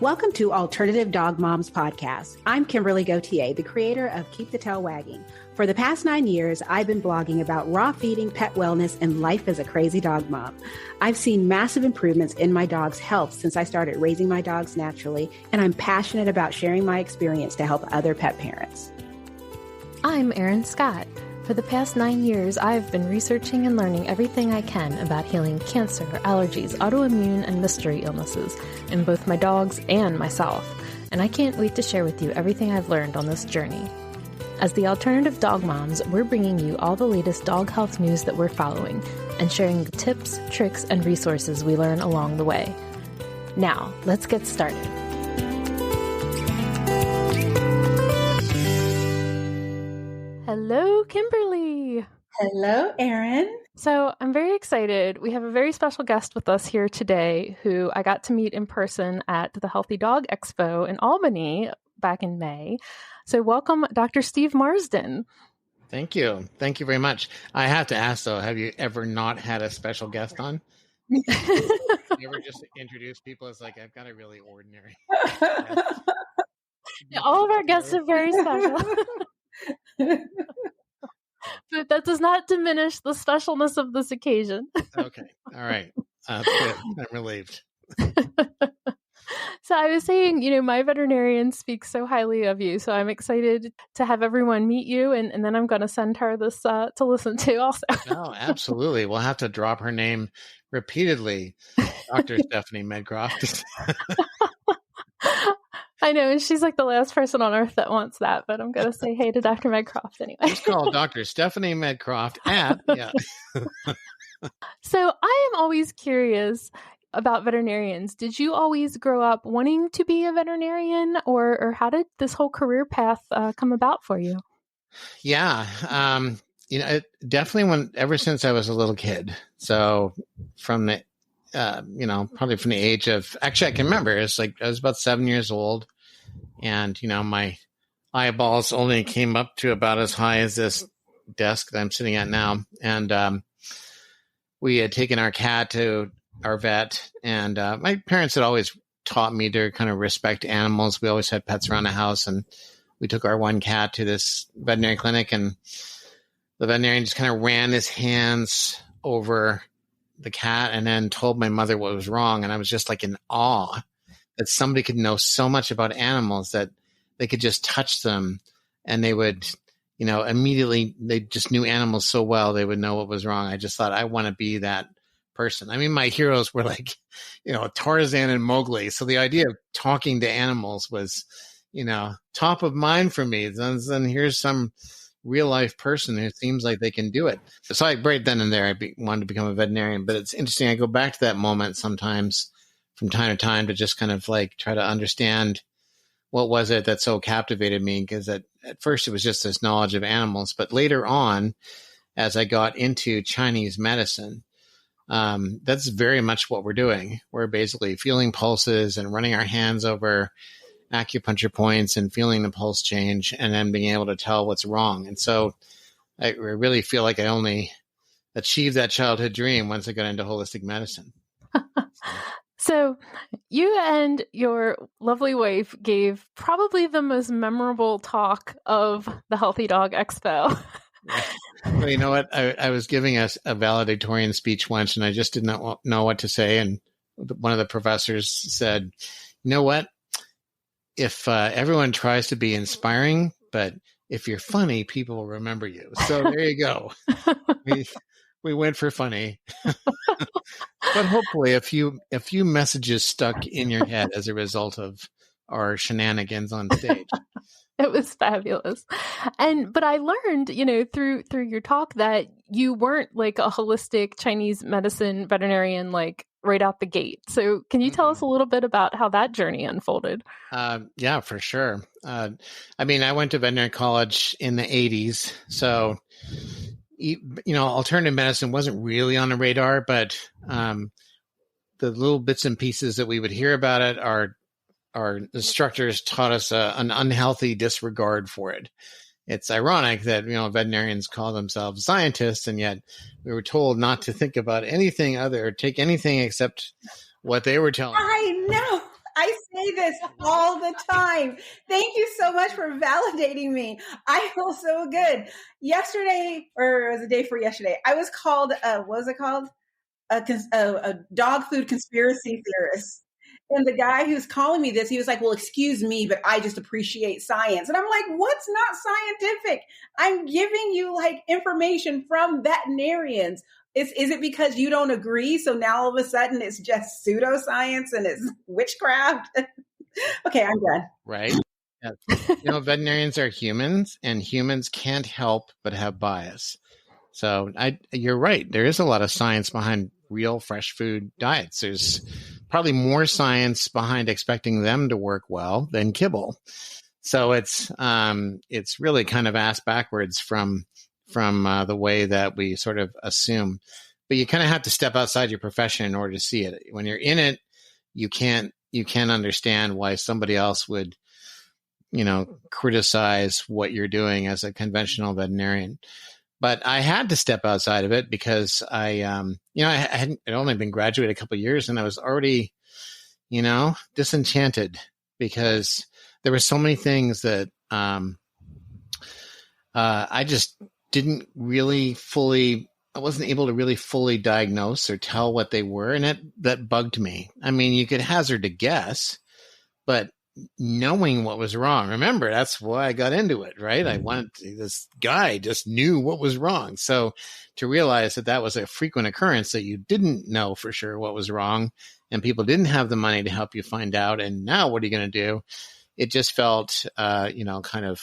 Welcome to Alternative Dog Moms Podcast. I'm Kimberly Gauthier, the creator of Keep the Tail Wagging. For the past 9 years, I've been blogging about raw feeding, pet wellness, and life as a crazy dog mom. I've seen massive improvements in my dog's health since I started raising my dogs naturally, and I'm passionate about sharing my experience to help other pet parents. I'm Erin Scott. For the past 9 years, I've been researching and learning everything I can about healing cancer, allergies, autoimmune, and mystery illnesses in both my dogs and myself. And I can't wait to share with you everything I've learned on this journey. As the Alternative Dog Moms, we're bringing you all the latest dog health news that we're following and sharing the tips, tricks, and resources we learn along the way. Now, let's get started. Hello, Kimberly. Hello, Erin. So I'm very excited. We have a very special guest with us here today who I got to meet in person at the Healthy Dog Expo in Albany back in May. So welcome, Dr. Steve Marsden. Thank you. Thank you very much. I have to ask, though, have you ever not had a special guest on? You ever just introduce people as like, I've got a really ordinary guest? Yeah, all of our guests are very special. But that does not diminish the specialness of this occasion. Okay. All right. Good. I'm relieved. So I was saying, my veterinarian speaks so highly of you. So I'm excited to have everyone meet you. And then I'm going to send her this to listen to also. Oh, absolutely. We'll have to drop her name repeatedly. Dr. Stephanie Medcroft. I know, and she's like the last person on earth that wants that, but I'm going to say hey to Dr. Medcroft anyway. Just call Dr. Stephanie Medcroft yeah. So I am always curious about veterinarians. Did you always grow up wanting to be a veterinarian, or how did this whole career path come about for you? Yeah. It definitely ever since I was a little kid. So from the, probably from the age of, actually I can remember, it's like I was about 7 years old and, my eyeballs only came up to about as high as this desk that I'm sitting at now. And we had taken our cat to our vet, and my parents had always taught me to kind of respect animals. We always had pets around the house, and we took our one cat to this veterinary clinic, and the veterinarian just kind of ran his hands over the cat and then told my mother what was wrong. And I was just like in awe that somebody could know so much about animals that they could just touch them and they would, immediately, they just knew animals so well, they would know what was wrong. I just thought, I want to be that person. I mean, my heroes were like, Tarzan and Mowgli. So the idea of talking to animals was, top of mind for me. Then here's some real life person who seems like they can do it. So right then and there, I wanted to become a veterinarian. But it's interesting. I go back to that moment sometimes from time to time to just kind of like try to understand what was it that so captivated me. Because at first it was just this knowledge of animals. But later on, as I got into Chinese medicine, that's very much what we're doing. We're basically feeling pulses and running our hands over acupuncture points and feeling the pulse change and then being able to tell what's wrong. And so I really feel like I only achieved that childhood dream once I got into holistic medicine. So you and your lovely wife gave probably the most memorable talk of the Healthy Dog Expo. Well, you know what? I was giving us a valedictorian speech once and I just did not know what to say. And one of the professors said, you know what? If everyone tries to be inspiring, but if you're funny, people will remember you. So there you go. We went for funny, but hopefully a few messages stuck in your head as a result of our shenanigans on stage. It was fabulous. But I learned, through your talk that you weren't like a holistic Chinese medicine veterinarian, like right out the gate. So can you tell us a little bit about how that journey unfolded? Yeah, for sure. I went to veterinary college in the 80s. So, alternative medicine wasn't really on the radar, but the little bits and pieces that we would hear about it, our instructors taught us an unhealthy disregard for it. It's ironic that, veterinarians call themselves scientists, and yet we were told not to think about anything other, or take anything except what they were telling us. I know. I say this all the time. Thank you so much for validating me. I feel so good. Yesterday, or it was the day before yesterday, I was called, what was it called? A dog food conspiracy theorist. And the guy who's calling me this, he was like, well, excuse me, but I just appreciate science. And I'm like, what's not scientific? I'm giving you like information from veterinarians. Is it because you don't agree? So now all of a sudden it's just pseudoscience and it's witchcraft. Okay, I'm done. Right. Yeah. Veterinarians are humans, and humans can't help but have bias. So you're right. There is a lot of science behind real fresh food diets. There's probably more science behind expecting them to work well than kibble. So it's really kind of ass backwards from the way that we sort of assume. But you kind of have to step outside your profession in order to see it. When you're in it, you can't understand why somebody else would, criticize what you're doing as a conventional veterinarian. But I had to step outside of it because I hadn't only been graduated a couple of years, and I was already, disenchanted because there were so many things that I just didn't really I wasn't able to really fully diagnose or tell what they were, and that bugged me. I mean, you could hazard a guess, but knowing what was wrong. Remember, that's why I got into it, right? This guy just knew what was wrong. So to realize that was a frequent occurrence, that you didn't know for sure what was wrong, and people didn't have the money to help you find out. And now what are you going to do? It just felt, kind of,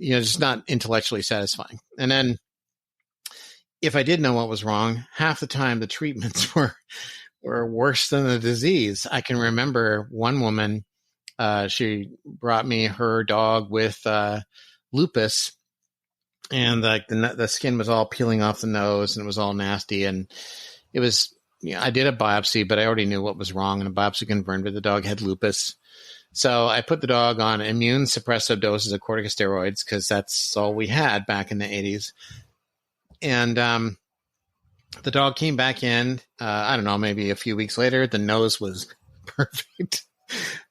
just not intellectually satisfying. And then if I did know what was wrong, half the time the treatments were worse than the disease. I can remember one woman, she brought me her dog with lupus, and like the skin was all peeling off the nose and it was all nasty. And it was, I did a biopsy, but I already knew what was wrong, and a biopsy confirmed that the dog had lupus. So I put the dog on immune suppressive doses of corticosteroids because that's all we had back in the 80s. And the dog came back in, I don't know, maybe a few weeks later. The nose was perfect,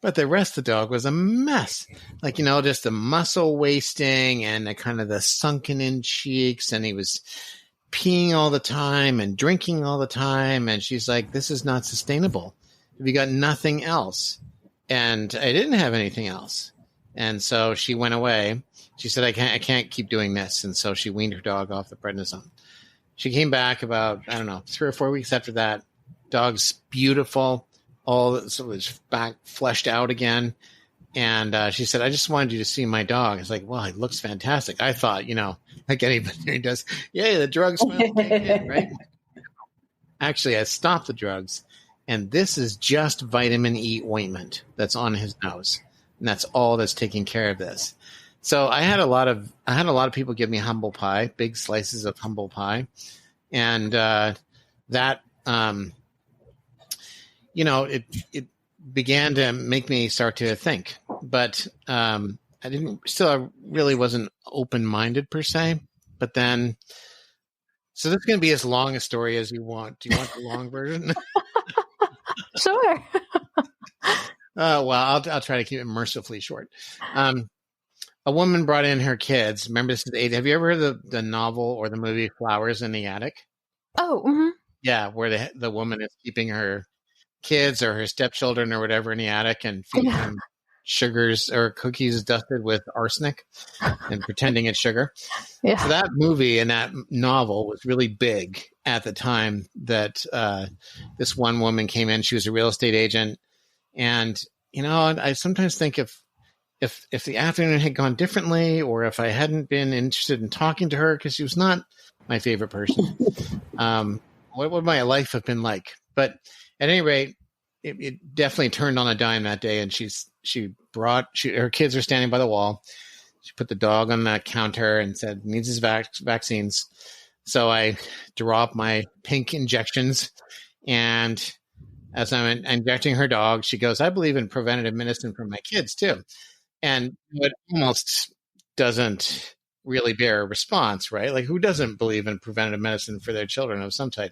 but the rest of the dog was a mess. Like, just the muscle wasting and the kind of the sunken in cheeks. And he was peeing all the time and drinking all the time. And she's like, this is not sustainable. We got nothing else. And I didn't have anything else. And so she went away. She said, I can't keep doing this. And so she weaned her dog off the prednisone. She came back about, 3 or 4 weeks after that. Dog's beautiful. So it was back fleshed out again. And she said, I just wanted you to see my dog. It's like, well, he looks fantastic. I thought, like anybody does, yay, the drugs finally kicked in, right? Actually, I stopped the drugs. And this is just vitamin E ointment that's on his nose. And that's all that's taking care of this. So I had a lot of people give me humble pie, big slices of humble pie. And that, it began to make me start to think. But I really wasn't open-minded per se. But then, so this is going to be as long a story as you want. Do you want the long version? Sure. Well, I'll try to keep it mercifully short. A woman brought in her kids. Remember, this is the 80s. Have you ever heard of the novel or the movie Flowers in the Attic? Oh, mm-hmm. Yeah, where the woman is keeping her kids or her stepchildren or whatever in the attic and feeding them sugars or cookies dusted with arsenic and pretending it's sugar. Yeah. So that movie and that novel was really big at the time that this one woman came in. She was a real estate agent. And, I sometimes think if the afternoon had gone differently, or if I hadn't been interested in talking to her, because she was not my favorite person, what would my life have been like? But at any rate, it definitely turned on a dime that day. And her kids are standing by the wall. She put the dog on the counter and said, needs his vaccines. So I drop my pink injections, and as I'm injecting her dog, she goes, I believe in preventative medicine for my kids too. And it almost doesn't really bear a response, right? Like, who doesn't believe in preventative medicine for their children of some type?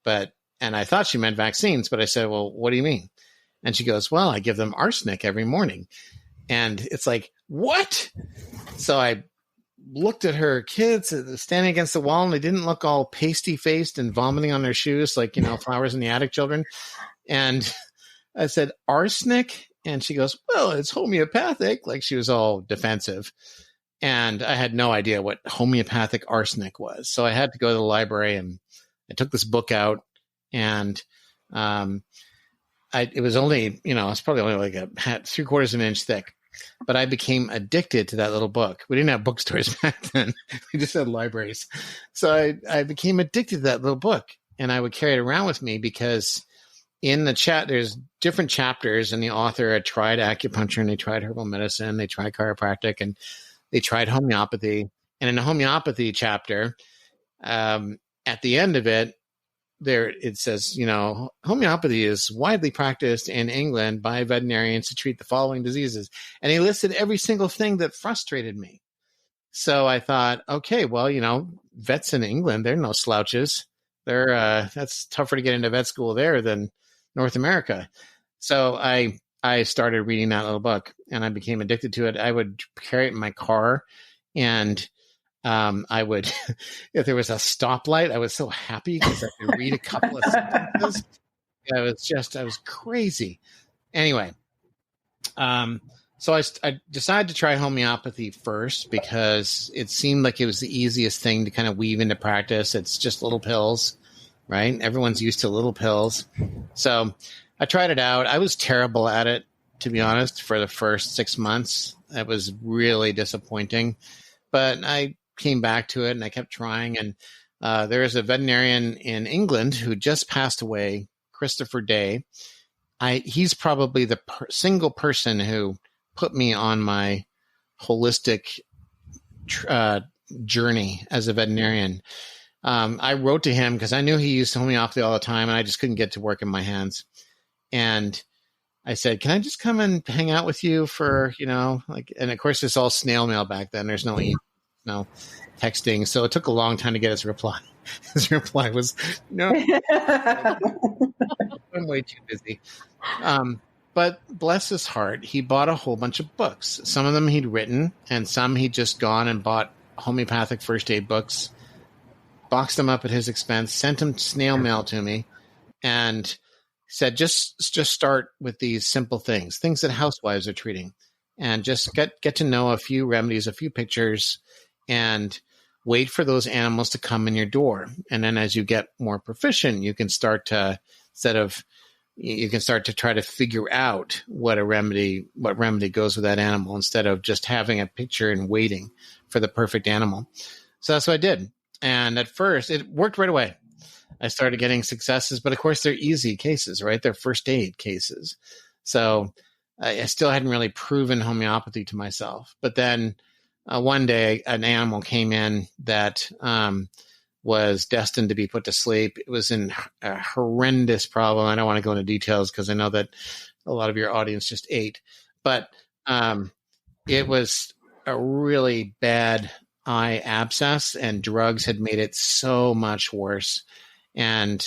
And I thought she meant vaccines, but I said, well, what do you mean? And she goes, well, I give them arsenic every morning. And it's like, what? So I looked at her kids standing against the wall, and they didn't look all pasty faced and vomiting on their shoes like, Flowers in the Attic children. And I said, arsenic? And she goes, well, it's homeopathic. Like, she was all defensive. And I had no idea what homeopathic arsenic was. So I had to go to the library, and I took this book out, and it was only, it's probably only like a 3/4 of an inch thick. But I became addicted to that little book. We didn't have bookstores back then. We just had libraries. So I became addicted to that little book, and I would carry it around with me because in the chat, there's different chapters, and the author had tried acupuncture, and they tried herbal medicine, they tried chiropractic, and they tried homeopathy. And in the homeopathy chapter, at the end of it, it says, homeopathy is widely practiced in England by veterinarians to treat the following diseases. And he listed every single thing that frustrated me. So I thought, okay, well, vets in England, they're no slouches. That's tougher to get into vet school there than North America. So I started reading that little book, and I became addicted to it. I would carry it in my car, and I would, if there was a stoplight, I was so happy because I could read a couple of sentences. I was crazy. Anyway, so I decided to try homeopathy first because it seemed like it was the easiest thing to kind of weave into practice. It's just little pills, right? Everyone's used to little pills. So I tried it out. I was terrible at it, to be honest, for the first 6 months. It was really disappointing, but I came back to it, and I kept trying. And there is a veterinarian in England who just passed away, Christopher Day. He's probably the single person who put me on my holistic journey as a veterinarian. I wrote to him because I knew he used homeopathy all the time, and I just couldn't get to work in my hands. And I said, can I just come and hang out with you for, and of course it's all snail mail back then. There's no texting. So it took a long time to get his reply. His reply was, no, I'm way too busy. But bless his heart, he bought a whole bunch of books. Some of them he'd written, and some he'd just gone and bought homeopathic first aid books, boxed them up at his expense, sent them snail mail to me, and said, just start with these simple things that housewives are treating, and just get to know a few remedies, a few pictures, and wait for those animals to come in your door. And then as you get more proficient, you can start to try to figure out what remedy goes with that animal, instead of just having a picture and waiting for the perfect animal. So that's what I did. And at first it worked right away. I started getting successes, but of course they're easy cases, right? They're first aid cases. So I still hadn't really proven homeopathy to myself. But then one day an animal came in that was destined to be put to sleep. It was in a horrendous problem. I don't want to go into details because I know that a lot of your audience just ate. But it was a really bad eye abscess, and drugs had made it so much worse. And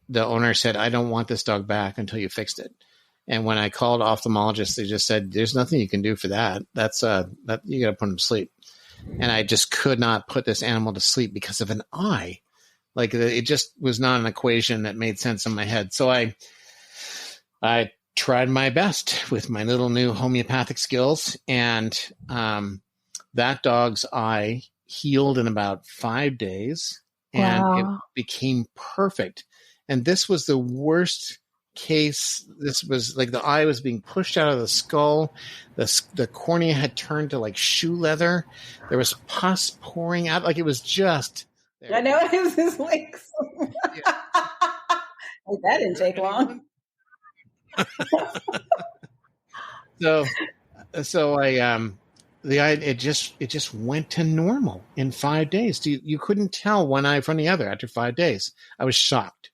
the owner said, I don't want this dog back until you fixed it. And when I called ophthalmologists, they just said, there's nothing you can do for that. That's that you got to put him to sleep. And I just could not put this animal to sleep because of an eye. Like, it just was not an equation that made sense in my head. So I tried my best with my little new homeopathic skills, and that dog's eye healed in about 5 days. And Wow. It became perfect. And this was the worst case. This was like the eye was being pushed out of the skull. The cornea had turned to like shoe leather. There was pus pouring out. Like, it was just. I know, it was just like, that didn't take long. So I the eye, it just went to normal in 5 days. You couldn't tell one eye from the other after 5 days. I was shocked.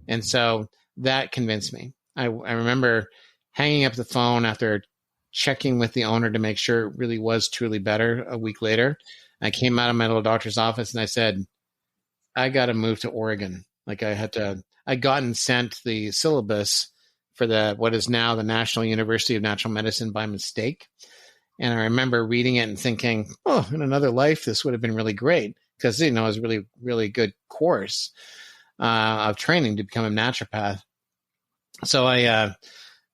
And so that convinced me. I remember hanging up the phone after checking with the owner to make sure it really was truly better a week later. I came out of my little doctor's office and I said, I got to move to Oregon. Like, I'd gotten sent the syllabus for what is now the National University of Natural Medicine by mistake. And I remember reading it and thinking, oh, in another life, this would have been really great, because, it was a really, really good course of training to become a naturopath. So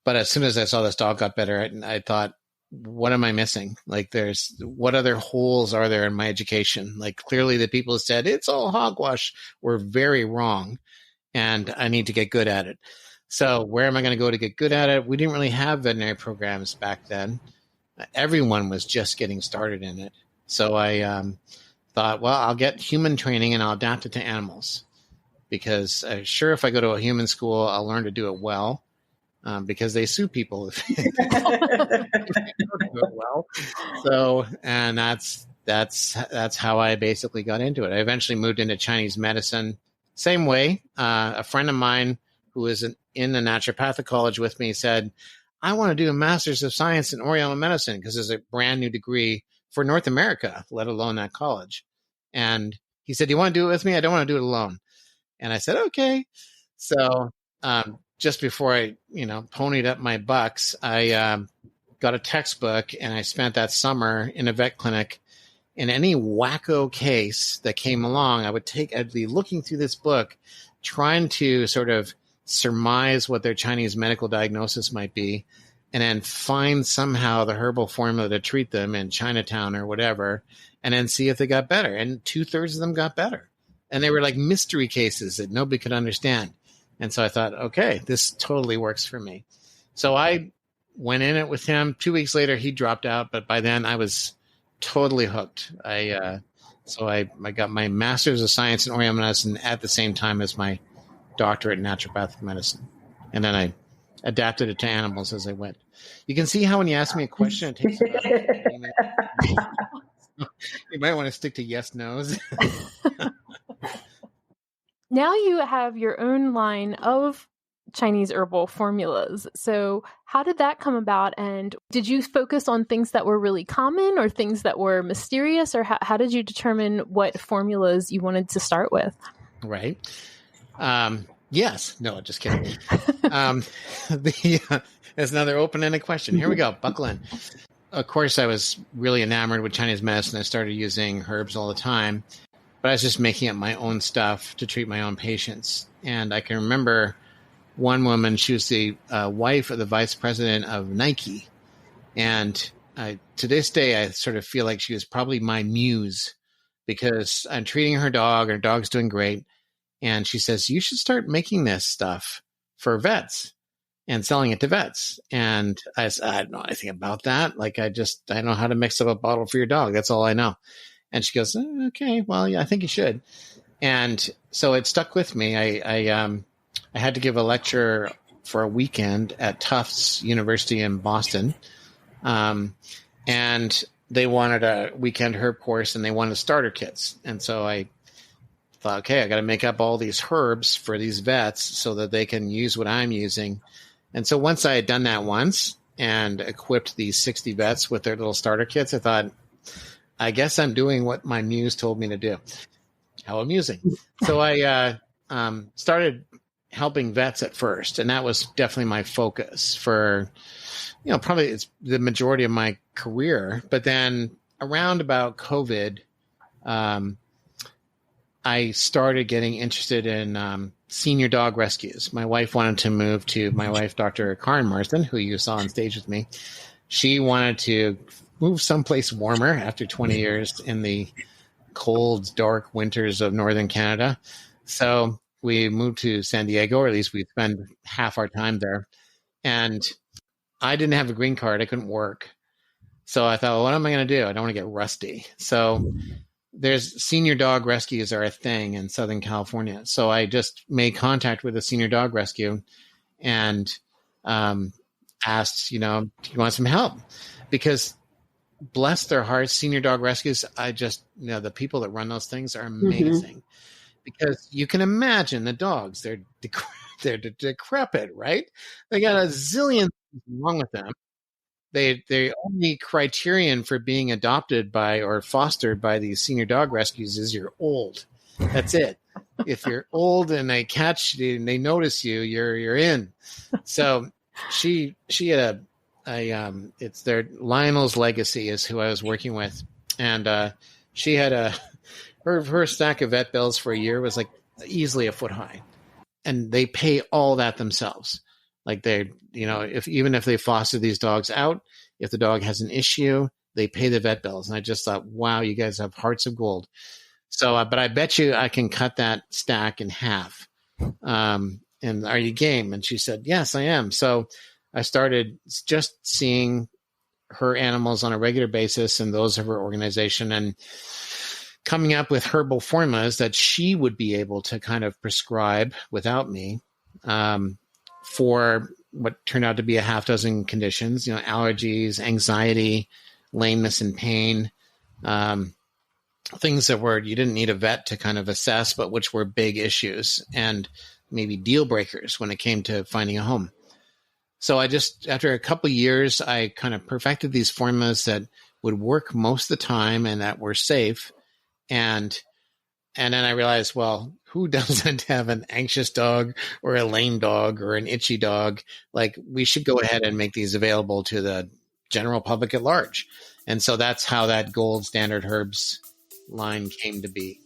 but as soon as I saw this dog got better, I thought, what am I missing? Like, what other holes are there in my education? Like, clearly the people who said it's all hogwash were very wrong, and I need to get good at it. So where am I going to go to get good at it? We didn't really have veterinary programs back then. Everyone was just getting started in it. So I thought, well, I'll get human training and I'll adapt it to animals, because sure, if I go to a human school, I'll learn to do it well, because they sue people if they don't do it well. So, and that's how I basically got into it. I eventually moved into Chinese medicine. Same way, a friend of mine who was in the naturopathic college with me said, I want to do a master's of science in Oriental medicine, because it's a brand new degree for North America, let alone that college. And he said, do you want to do it with me? I don't want to do it alone. And I said, okay. So just before I, ponied up my bucks, I got a textbook, and I spent that summer in a vet clinic. In any wacko case that came along, I'd be looking through this book, trying to sort of surmise what their Chinese medical diagnosis might be, and then find somehow the herbal formula to treat them in Chinatown or whatever, and then see if they got better. And 2/3 of them got better. And they were like mystery cases that nobody could understand. And so I thought, okay, this totally works for me. So I went in it with him. 2 weeks later, he dropped out, but by then I was totally hooked. So I got my master's of science in Oriental medicine at the same time as my doctorate in naturopathic medicine. And then I adapted it to animals as I went. You can see how when you ask me a question, it takes about you might want to stick to yes, no's. Now you have your own line of Chinese herbal formulas. So how did that come about? And did you focus on things that were really common or things that were mysterious? Or how did you determine what formulas you wanted to start with? Right. Yes. No, just kidding. There's another open-ended question. Here we go. Buckle in. Of course, I was really enamored with Chinese medicine. I started using herbs all the time, but I was just making up my own stuff to treat my own patients. And I can remember one woman, she was the wife of the vice president of Nike. And to this day, I sort of feel like she was probably my muse, because I'm treating her dog's doing great. And she says, you should start making this stuff for vets and selling it to vets. And I said, I don't know anything about that. Like, I know how to mix up a bottle for your dog. That's all I know. And she goes, okay, well, yeah, I think you should. And so it stuck with me. I had to give a lecture for a weekend at Tufts University in Boston. And they wanted a weekend herb course, and they wanted starter kits. And so I thought, okay, I got to make up all these herbs for these vets so that they can use what I'm using. And so once I had done that once and equipped these 60 vets with their little starter kits, I thought, I guess I'm doing what my muse told me to do. How amusing. So I started helping vets at first, and that was definitely my focus for, probably it's the majority of my career. But then around about COVID, I started getting interested in senior dog rescues. My wife wanted to move to my wife, Dr. Karen Marsden, who you saw on stage with me. She wanted to move someplace warmer after 20 years in the cold, dark winters of northern Canada. So we moved to San Diego, or at least we spend half our time there. And I didn't have a green card. I couldn't work. So I thought, well, what am I going to do? I don't want to get rusty. So there's senior dog rescues are a thing in Southern California. So I just made contact with a senior dog rescue and asked, do you want some help? Because bless their hearts, senior dog rescues, the people that run those things are amazing. Mm-hmm. Because you can imagine the dogs, they're decrepit, right? They got a zillion things wrong with them. The only criterion for being adopted by or fostered by these senior dog rescues is you're old. That's it. If you're old and they catch you and they notice you, you're in. So she had it's their Lionel's Legacy is who I was working with. And she had her stack of vet bills for a year was like easily a foot high. And they pay all that themselves. Like they, even if they foster these dogs out, if the dog has an issue, they pay the vet bills. And I just thought, wow, you guys have hearts of gold. So, but I bet you I can cut that stack in half. And are you game? And she said, yes, I am. So I started just seeing her animals on a regular basis and those of her organization and coming up with herbal formulas that she would be able to kind of prescribe without me for what turned out to be a half dozen conditions, allergies, anxiety, lameness and pain, things that you didn't need a vet to kind of assess, but which were big issues and maybe deal breakers when it came to finding a home. So after a couple of years, I kind of perfected these formulas that would work most of the time and that were safe. And then I realized, well, who doesn't have an anxious dog or a lame dog or an itchy dog? Like, we should go ahead and make these available to the general public at large. And so that's how that Gold Standard Herbs line came to be.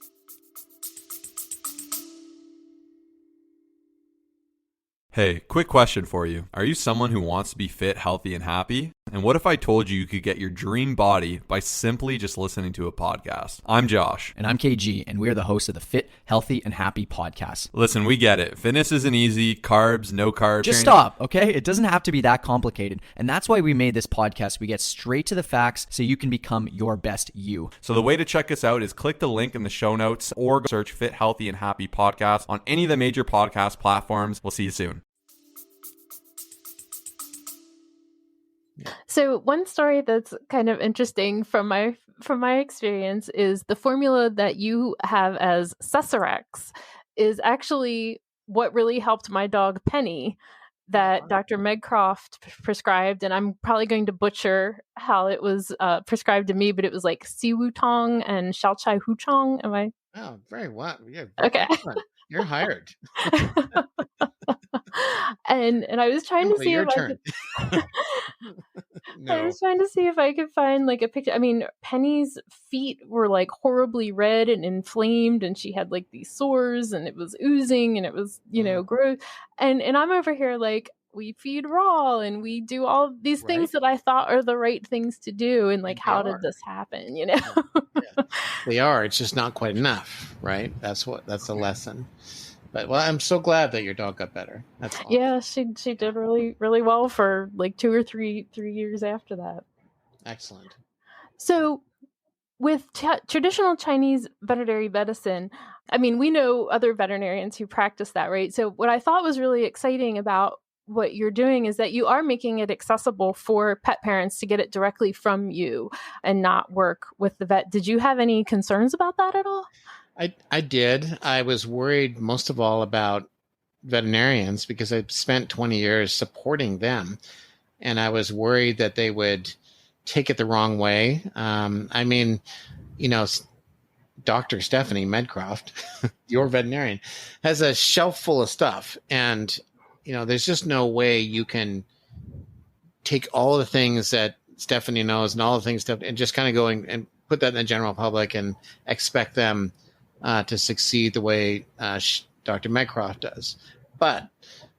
Hey, quick question for you. Are you someone who wants to be fit, healthy, and happy? And what if I told you could get your dream body by simply just listening to a podcast? I'm Josh. And I'm KG, and we're the hosts of the Fit, Healthy, and Happy podcast. Listen, we get it. Fitness isn't easy. Carbs, no carbs. Just stop, okay? It doesn't have to be that complicated. And that's why we made this podcast. We get straight to the facts so you can become your best you. So the way to check us out is click the link in the show notes or search Fit, Healthy, and Happy podcast on any of the major podcast platforms. We'll see you soon. So one story that's kind of interesting from my experience is the formula that you have as Cesarex is actually what really helped my dog Penny that Dr. Megcroft prescribed. And I'm probably going to butcher how it was prescribed to me, but it was like Siwutong and Shaochai Huchong. Am I? Oh, very well. Yeah. Okay. You're hired. and I was trying to see if I was trying to see if I could find like a picture. I mean, Penny's feet were like horribly red and inflamed, and she had like these sores, and it was oozing, and it was gross. And I'm over here like, we feed raw and we do all these things that I thought are the right things to do, and like, how did this happen? Yeah. They are. It's just not quite enough, right? That's the lesson. But I'm so glad that your dog got better. That's awesome. Yeah, she did really, really well for like 2 or 3 years after that. Excellent. So with traditional Chinese veterinary medicine, I mean, we know other veterinarians who practice that, right? So what I thought was really exciting about what you're doing is that you are making it accessible for pet parents to get it directly from you and not work with the vet. Did you have any concerns about that at all? I did. I was worried most of all about veterinarians because I spent 20 years supporting them. And I was worried that they would take it the wrong way. I mean, Dr. Stephanie Medcroft, your veterinarian, has a shelf full of stuff. And, there's just no way you can take all the things that Stephanie knows and all the things and just kind of go and put that in the general public and expect them to succeed the way Dr. Medcroft does. But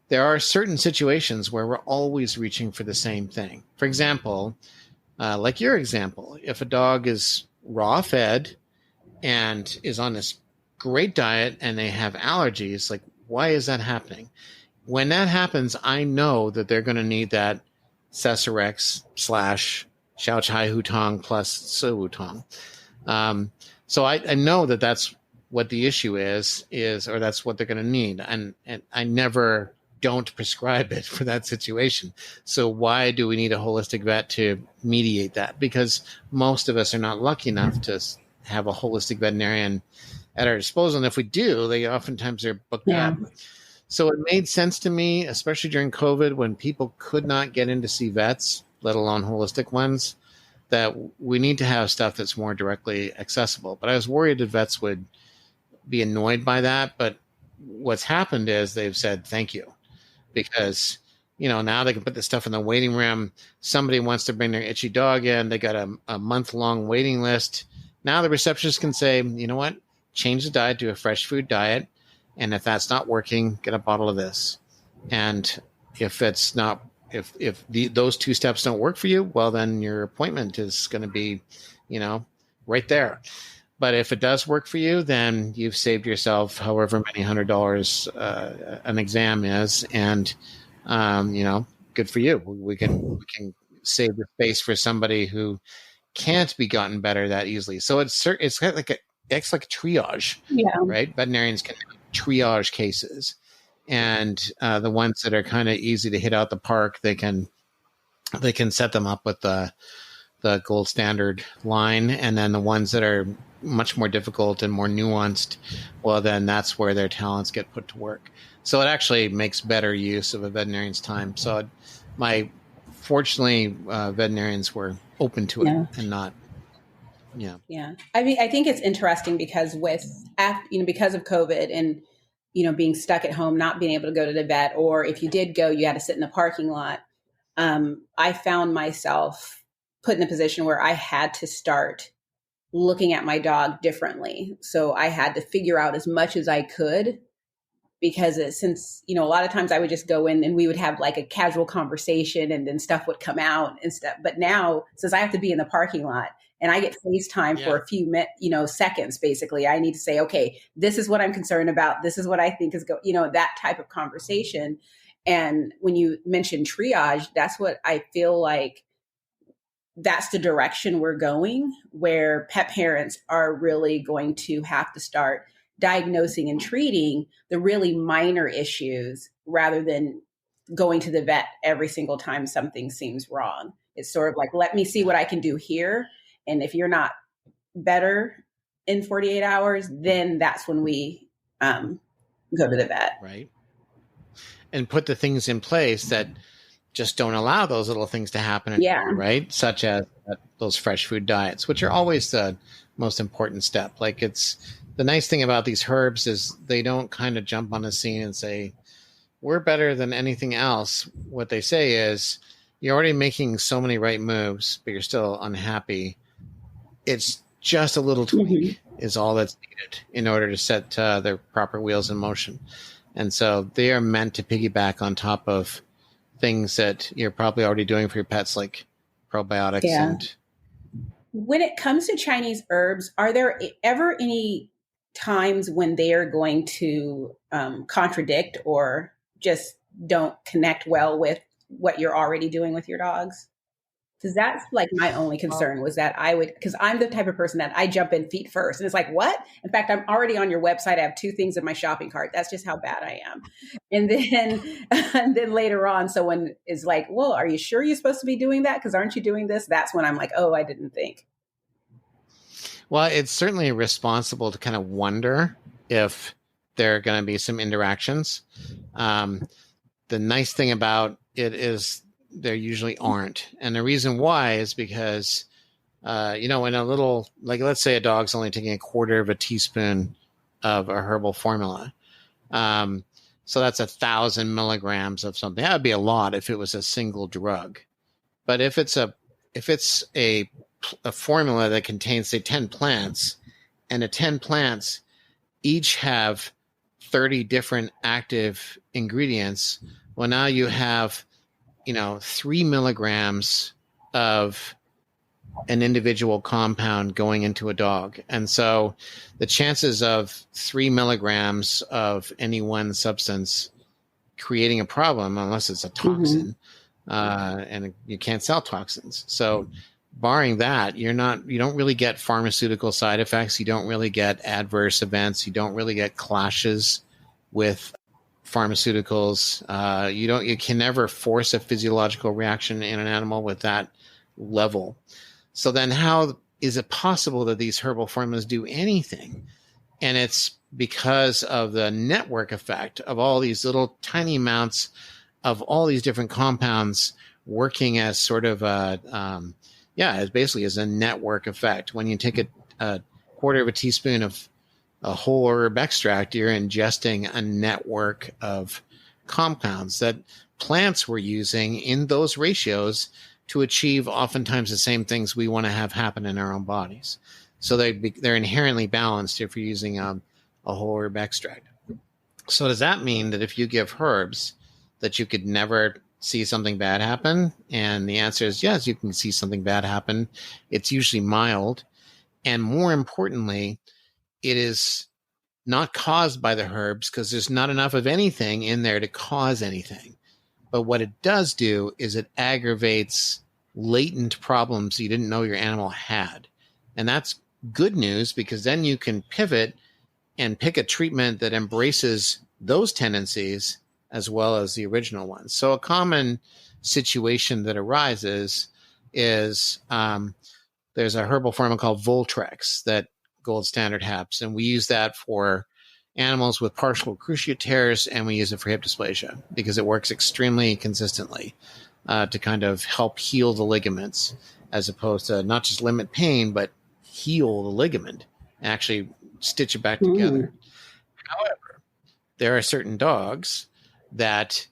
there are certain situations where we're always reaching for the same thing. For example, like your example, if a dog is raw fed and is on this great diet and they have allergies, like, why is that happening? When that happens, I know that they're going to need that Cesarex / Shaochai Hutong plus Siwutong. So I know that that's what the issue is, or that's what they're going to need. And I never don't prescribe it for that situation. So why do we need a holistic vet to mediate that? Because most of us are not lucky enough to have a holistic veterinarian at our disposal. And if we do, they oftentimes are booked up. So it made sense to me, especially during COVID when people could not get in to see vets, let alone holistic ones, that we need to have stuff that's more directly accessible. But I was worried that vets would be annoyed by that. But what's happened is they've said thank you, because now they can put this stuff in the waiting room. Somebody wants to bring their itchy dog in. They got a month-long waiting list. Now the receptionist can say, you know what, change the diet, do a fresh food diet. And if that's not working, get a bottle of this. And if it's not, if those two steps don't work for you, well, then your appointment is going to be, right there. But if it does work for you, then you've saved yourself however many $100 an exam is. And, good for you. We can save the space for somebody who can't be gotten better that easily. So it's kind of like it's like a triage, right? Veterinarians can triage cases, and the ones that are kind of easy to hit out the park, they can set them up with the gold standard line, and then the ones that are much more difficult and more nuanced, well, then that's where their talents get put to work. So it actually makes better use of a veterinarian's time. So fortunately, veterinarians were open to it and not. Yeah. I mean, I think it's interesting because because of COVID and, being stuck at home, not being able to go to the vet, or if you did go, you had to sit in the parking lot. I found myself put in a position where I had to start looking at my dog differently. So I had to figure out as much as I could, because since, a lot of times I would just go in and we would have like a casual conversation and then stuff would come out and stuff. But now, since I have to be in the parking lot and I get FaceTime for a few seconds, basically, I need to say, okay, this is what I'm concerned about. This is what I think is that type of conversation. And when you mentioned triage, that's what I feel like that's the direction we're going, where pet parents are really going to have to start diagnosing and treating the really minor issues rather than going to the vet every single time something seems wrong. It's sort of like, let me see what I can do here. And if you're not better in 48 hours, then that's when we go to the vet. Right. And put the things in place that just don't allow those little things to happen. Right. Such as those fresh food diets, which are always the most important step. Like, the nice thing about these herbs is they don't kind of jump on the scene and say, we're better than anything else. What they say is, you're already making so many right moves, but you're still unhappy. It's just a little tweak is all that's needed in order to set their proper wheels in motion. And so they are meant to piggyback on top of things that you're probably already doing for your pets, like probiotics. And when it comes to Chinese herbs, are there ever any times when they are going to contradict or just don't connect well with what you're already doing with your dogs? Because that's like my only concern was that because I'm the type of person that I jump in feet first. And it's like, what? In fact, I'm already on your website. I have 2 things in my shopping cart. That's just how bad I am. And then later on, someone is like, well, are you sure you're supposed to be doing that? Because aren't you doing this? That's when I'm like, oh, I didn't think. Well, it's certainly responsible to kind of wonder if there are going to be some interactions. The nice thing about it is there usually aren't. And the reason why is because, in a little, like, let's say a dog's only taking a quarter of a teaspoon of a herbal formula. So that's 1,000 milligrams of something. That would be a lot if it was a single drug. But if it's a formula that contains, say, 10 plants, and the 10 plants each have 30 different active ingredients, well, now you have 3 milligrams of an individual compound going into a dog. And so the chances of 3 milligrams of any one substance creating a problem, unless it's a toxin, and you can't sell toxins. So barring that, you don't really get pharmaceutical side effects. You don't really get adverse events. You don't really get clashes with pharmaceuticals. You can never force a physiological reaction in an animal with that level. So then how is it possible that these herbal formulas do anything? And it's because of the network effect of all these little tiny amounts of all these different compounds working as sort of as basically as a network effect. When you take a quarter of a teaspoon of a whole herb extract, you're ingesting a network of compounds that plants were using in those ratios to achieve oftentimes the same things we want to have happen in our own bodies. So they're inherently balanced if you're using a whole herb extract. So does that mean that if you give herbs that you could never see something bad happen? And the answer is yes, you can see something bad happen. It's usually mild. And more importantly, it is not caused by the herbs because there's not enough of anything in there to cause anything. But what it does do is it aggravates latent problems you didn't know your animal had. And that's good news because then you can pivot and pick a treatment that embraces those tendencies as well as the original ones. So a common situation that arises is there's a herbal formula called Voltrex that Gold Standard has, and we use that for animals with partial cruciate tears, and we use it for hip dysplasia because it works extremely consistently to kind of help heal the ligaments as opposed to not just limit pain, but heal the ligament and actually stitch it back together. However, there are certain dogs that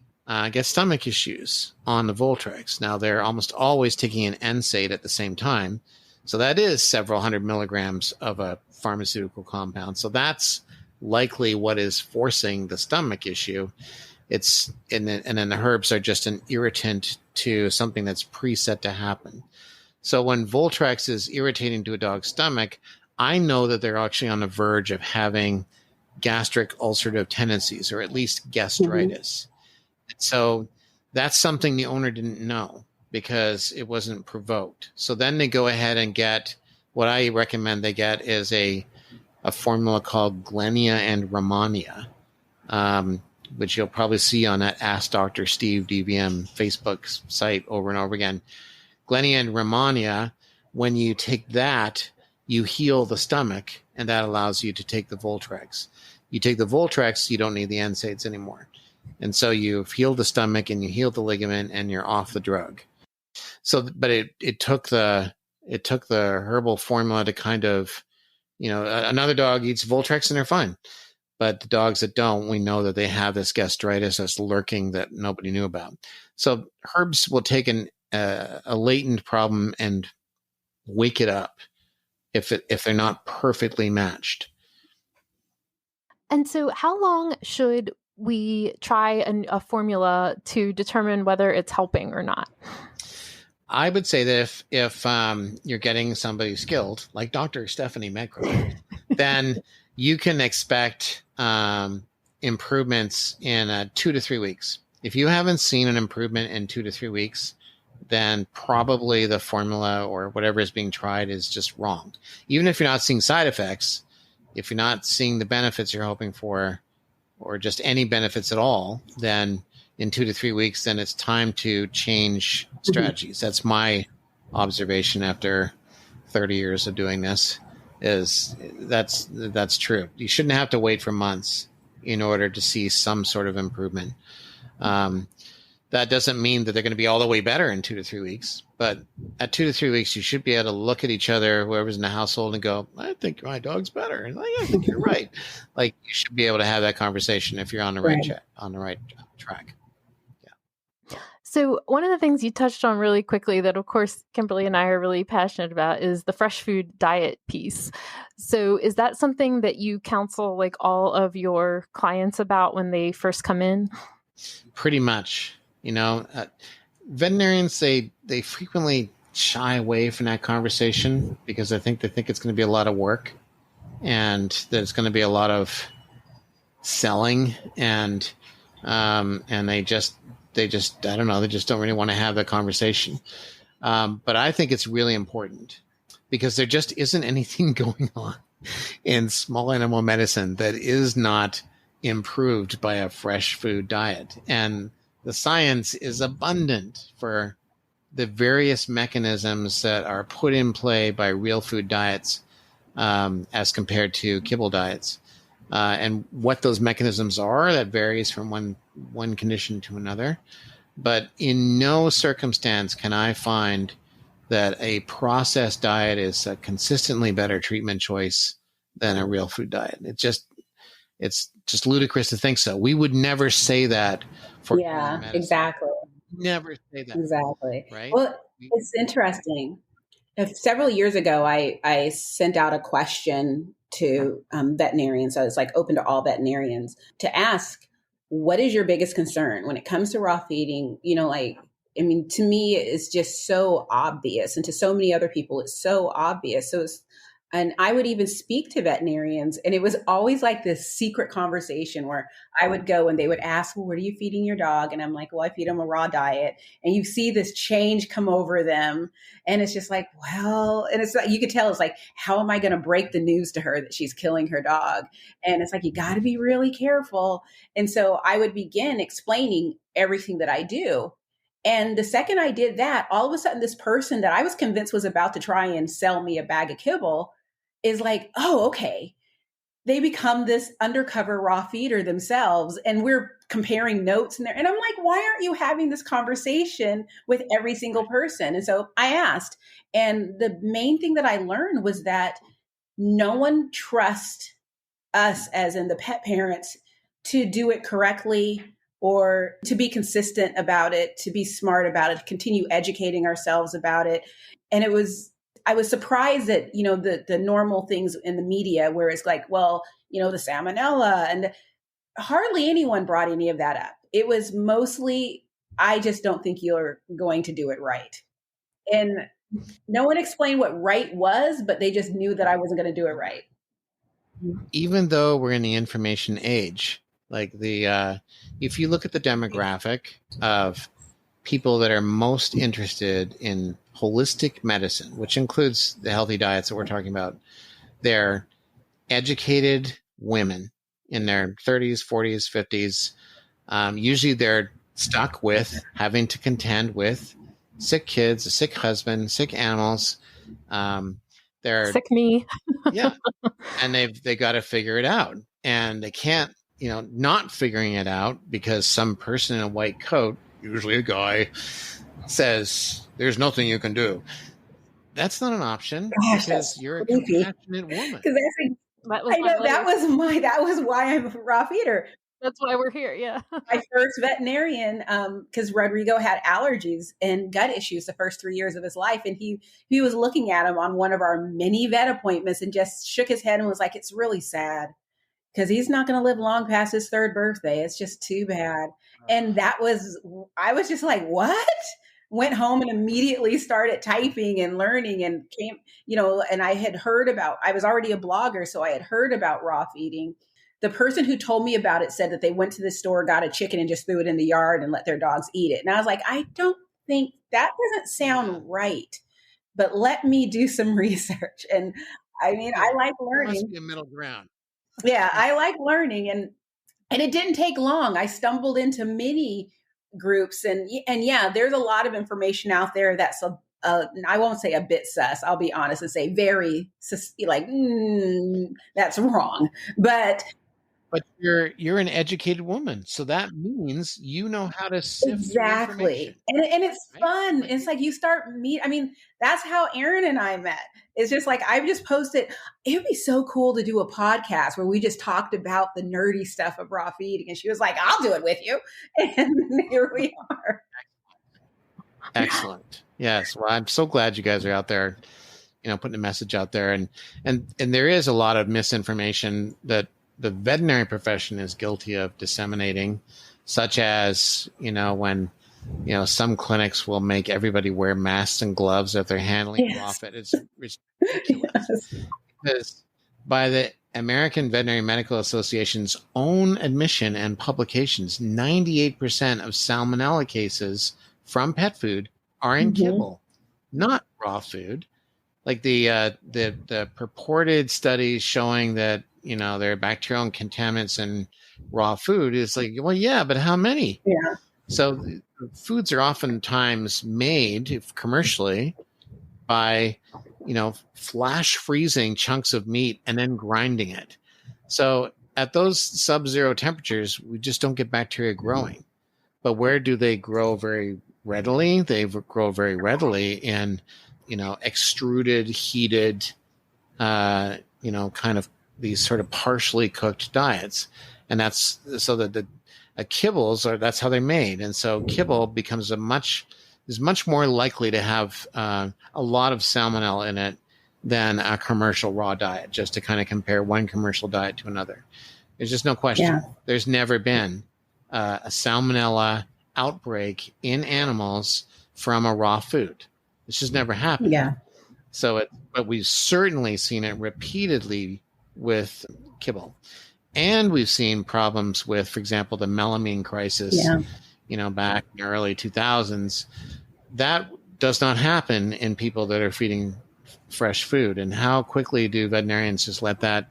get stomach issues on the Voltrex. Now, they're almost always taking an NSAID at the same time. So that is several hundred milligrams of a pharmaceutical compound. So that's likely what is forcing the stomach issue. And then the herbs are just an irritant to something that's preset to happen. So when Voltrex is irritating to a dog's stomach, I know that they're actually on the verge of having gastric ulcerative tendencies, or at least gastritis. So that's something the owner didn't know because it wasn't provoked. So then they go ahead and get what I recommend they get is a formula called Glenia and Romania, which you'll probably see on that Ask Dr. Steve DVM Facebook site over and over again. Glenia and Romania, when you take that, you heal the stomach, and that allows you to take the Voltrex. You take the Voltrex, you don't need the NSAIDs anymore. And so you've healed the stomach and you healed the ligament and you're off the drug. So, but it took the herbal formula to kind of, another dog eats Voltrex and they're fine. But the dogs that don't, we know that they have this gastritis that's lurking that nobody knew about. So herbs will take a latent problem and wake it up if they're not perfectly matched. And so how long should we try a formula to determine whether it's helping or not? I would say that if you're getting somebody skilled, like Dr. Stephanie Medgrove, then you can expect improvements in 2 to 3 weeks. If you haven't seen an improvement in 2 to 3 weeks, then probably the formula or whatever is being tried is just wrong. Even if you're not seeing side effects, if you're not seeing the benefits you're hoping for, or just any benefits at all, then in 2 to 3 weeks, then it's time to change strategies. That's my observation after 30 years of doing this. That's true. You shouldn't have to wait for months in order to see some sort of improvement. That doesn't mean that they're going to be all the way better in 2 to 3 weeks, but at 2 to 3 weeks, you should be able to look at each other, whoever's in the household, and go, I think my dog's better. And I think you're right. Like, you should be able to have that conversation if you're on the right track. Yeah. So one of the things you touched on really quickly that, of course, Kimberly and I are really passionate about is the fresh food diet piece. So is that something that you counsel like all of your clients about when they first come in? Pretty much. Veterinarians, they frequently shy away from that conversation because they think it's going to be a lot of work and that it's going to be a lot of selling and they just I don't know, they just don't really want to have that conversation. But I think it's really important because there just isn't anything going on in small animal medicine that is not improved by a fresh food diet. And the science is abundant for the various mechanisms that are put in play by real food diets as compared to kibble diets. And what those mechanisms are, that varies from one condition to another. But in no circumstance can I find that a processed diet is a consistently better treatment choice than a real food diet. It's just ludicrous to think so. We would never say that for medicine. Exactly. Never say that. Exactly. Right. Well, it's interesting. Several years ago, I sent out a question to veterinarians. So it's like open to all veterinarians to ask, what is your biggest concern when it comes to raw feeding? To me, it's just so obvious. And to so many other people, it's so obvious. And I would even speak to veterinarians, and it was always like this secret conversation where I would go and they would ask, well, what are you feeding your dog? And I'm like, well, I feed him a raw diet. And you see this change come over them. And it's just like, well, and it's like, you could tell it's like, how am I going to break the news to her that she's killing her dog? And it's like, you got to be really careful. And so I would begin explaining everything that I do. And the second I did that, all of a sudden, this person that I was convinced was about to try and sell me a bag of kibble is like, oh, okay. They become this undercover raw feeder themselves. And we're comparing notes in there. And I'm like, why aren't you having this conversation with every single person? And so I asked. And the main thing that I learned was that no one trusts us, as in the pet parents, to do it correctly or to be consistent about it, to be smart about it, to continue educating ourselves about it. And I was surprised that, the normal things in the media where it's like, well, the salmonella, and hardly anyone brought any of that up. It was mostly, I just don't think you're going to do it right. And no one explained what right was, but they just knew that I wasn't going to do it right. Even though we're in the information age, like if you look at the demographic of people that are most interested in holistic medicine, which includes the healthy diets that we're talking about, they're educated women in their 30s, 40s, 50s. Usually they're stuck with having to contend with sick kids, a sick husband, sick animals. They're sick me. Yeah. And they got to figure it out. And they can't, not figuring it out because some person in a white coat, usually a guy, says there's nothing you can do. That's not an option. Gosh, because you're a compassionate woman. That was why I'm a raw feeder. That's why we're here. Yeah. My first veterinarian, because Rodrigo had allergies and gut issues the first 3 years of his life. And he was looking at him on one of our many vet appointments and just shook his head and was like, it's really sad because he's not going to live long past his 3rd birthday. It's just too bad. And I was just like, what? Went home and immediately started typing and learning and came, and I was already a blogger. So I had heard about raw feeding. The person who told me about it said that they went to the store, got a chicken and just threw it in the yard and let their dogs eat it. And I was like, I don't think that doesn't sound right, but let me do some research. And I like learning. There must be a middle ground. Yeah, I like learning. And it didn't take long. I stumbled into many groups and yeah, there's a lot of information out there that's I won't say a bit sus. I'll be honest and say very like, that's wrong. But you're an educated woman, so that means you know how to sift exactly, and it's fun. It's like you start that's how Erin and I met. It's just like I've just posted. It would be so cool to do a podcast where we just talked about the nerdy stuff of raw feeding, and she was like, "I'll do it with you," and here we are. Excellent. Yes. Well, I'm so glad you guys are out there, putting a message out there, and there is a lot of misinformation that the veterinary profession is guilty of disseminating, such as, when, some clinics will make everybody wear masks and gloves if they're handling raw feed. It's ridiculous. Yes. Because by the American Veterinary Medical Association's own admission and publications, 98% of salmonella cases from pet food are in kibble, not raw food. Like the purported studies showing that, there are bacterial contaminants in raw food is like, well, yeah, but how many? Yeah. So foods are oftentimes made commercially by, flash freezing chunks of meat and then grinding it. So at those sub-zero temperatures, we just don't get bacteria growing. But where do they grow very readily? They grow very readily in, extruded, heated, kind of these sort of partially cooked diets. And that's so that the kibbles that's how they're made. And so kibble becomes is much more likely to have a lot of salmonella in it than a commercial raw diet, just to kind of compare one commercial diet to another. There's just no question. Yeah. There's never been a salmonella outbreak in animals from a raw food. It's just never happened. Yeah. But we've certainly seen it repeatedly with kibble. And we've seen problems with, for example, the melamine crisis, back in the early 2000s. That does not happen in people that are feeding fresh food. And how quickly do veterinarians just let that,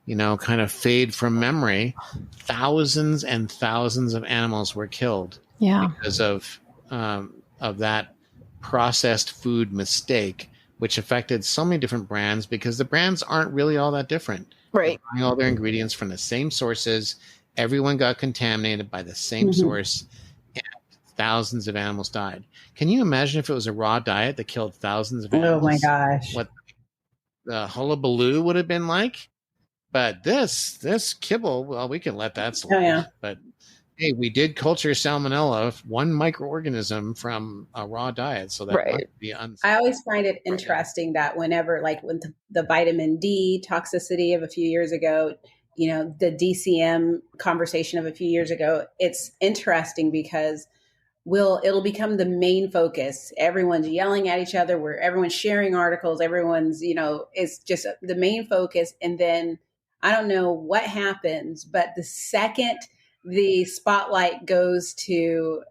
kind of fade from memory? Thousands and thousands of animals were killed because of that processed food mistake, which affected so many different brands because the brands aren't really all that different. Right. They're buying all their ingredients from the same sources. Everyone got contaminated by the same source, and thousands of animals died. Can you imagine if it was a raw diet that killed thousands of animals? Oh my gosh. What the hullabaloo would have been like? But this kibble, well, we can let that slide. Oh, yeah. But hey, we did culture salmonella, one microorganism from a raw diet, so that might be I always find it interesting that whenever, like with the vitamin D toxicity of a few years ago, the DCM conversation of a few years ago, it's interesting because it'll become the main focus. Everyone's yelling at each other, where everyone's sharing articles, everyone's, it's just the main focus. And then I don't know what happens, but the second the spotlight goes to,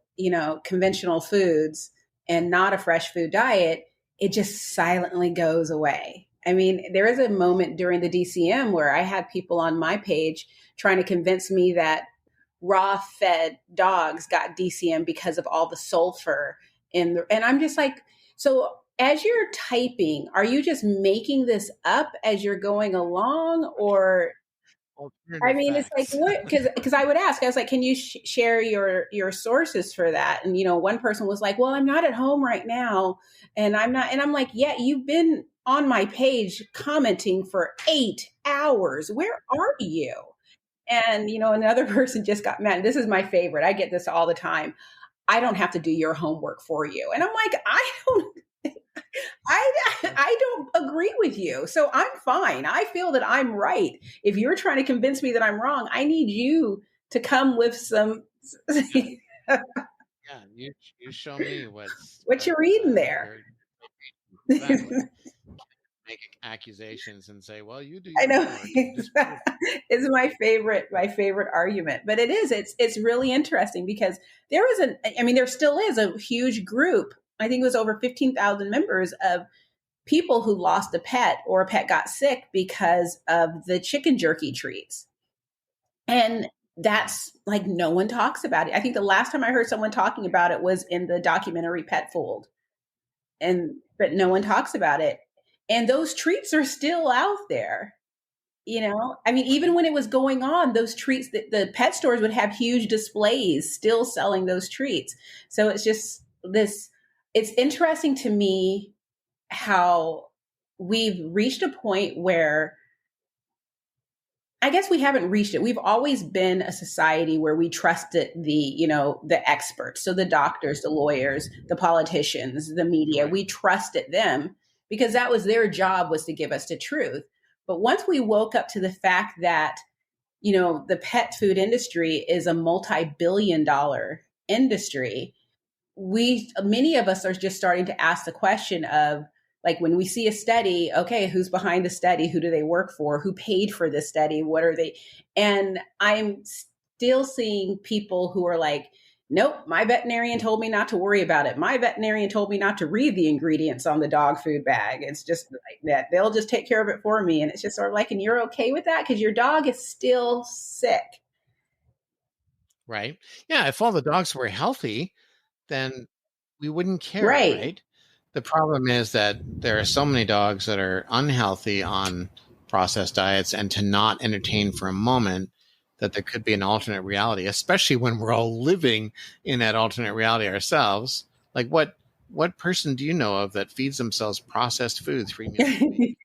conventional foods and not a fresh food diet, it just silently goes away. I mean, there is a moment during the DCM where I had people on my page trying to convince me that raw fed dogs got DCM because of all the sulfur and I'm just like, so as you're typing, are you just making this up as you're going along, or I mean, it's like, what? Because I would ask, I was like, can you share your sources for that? And, one person was like, well, I'm not at home right now. And I'm not. And I'm like, yeah, you've been on my page commenting for 8 hours. Where are you? And, another person just got mad. This is my favorite. I get this all the time. I don't have to do your homework for you. And I'm like, I don't agree with you. So I'm fine. I feel that I'm right. If you're trying to convince me that I'm wrong, I need you to come with some. Yeah, you show me what you're reading there. Make accusations and say, well, you do. I know. It's my favorite argument, but it's really interesting because there still is a huge group. I think it was over 15,000 members of people who lost a pet or a pet got sick because of the chicken jerky treats. And that's like, no one talks about it. I think the last time I heard someone talking about it was in the documentary Pet Fooled. But no one talks about it. And those treats are still out there. I mean, even when it was going on, those treats, the pet stores would have huge displays still selling those treats. So it's just it's interesting to me how we've reached a point where I guess we haven't reached it. We've always been a society where we trusted the experts. So the doctors, the lawyers, the politicians, the media, we trusted them because that was their job, was to give us the truth. But once we woke up to the fact that, the pet food industry is a multi-billion-dollar industry, many of us are just starting to ask the question of, like, when we see a study, okay, who's behind the study? Who do they work for? Who paid for this study? What are they? And I'm still seeing people who are like, nope, my veterinarian told me not to worry about it. My veterinarian told me not to read the ingredients on the dog food bag. It's just like that. They'll just take care of it for me. And it's just sort of like, and you're okay with that because your dog is still sick. Right. Yeah. If all the dogs were healthy, then we wouldn't care. Right. The problem is that there are so many dogs that are unhealthy on processed diets, and to not entertain for a moment that there could be an alternate reality, especially when we're all living in that alternate reality ourselves. Like what person do you know of that feeds themselves processed food 3 meals a week?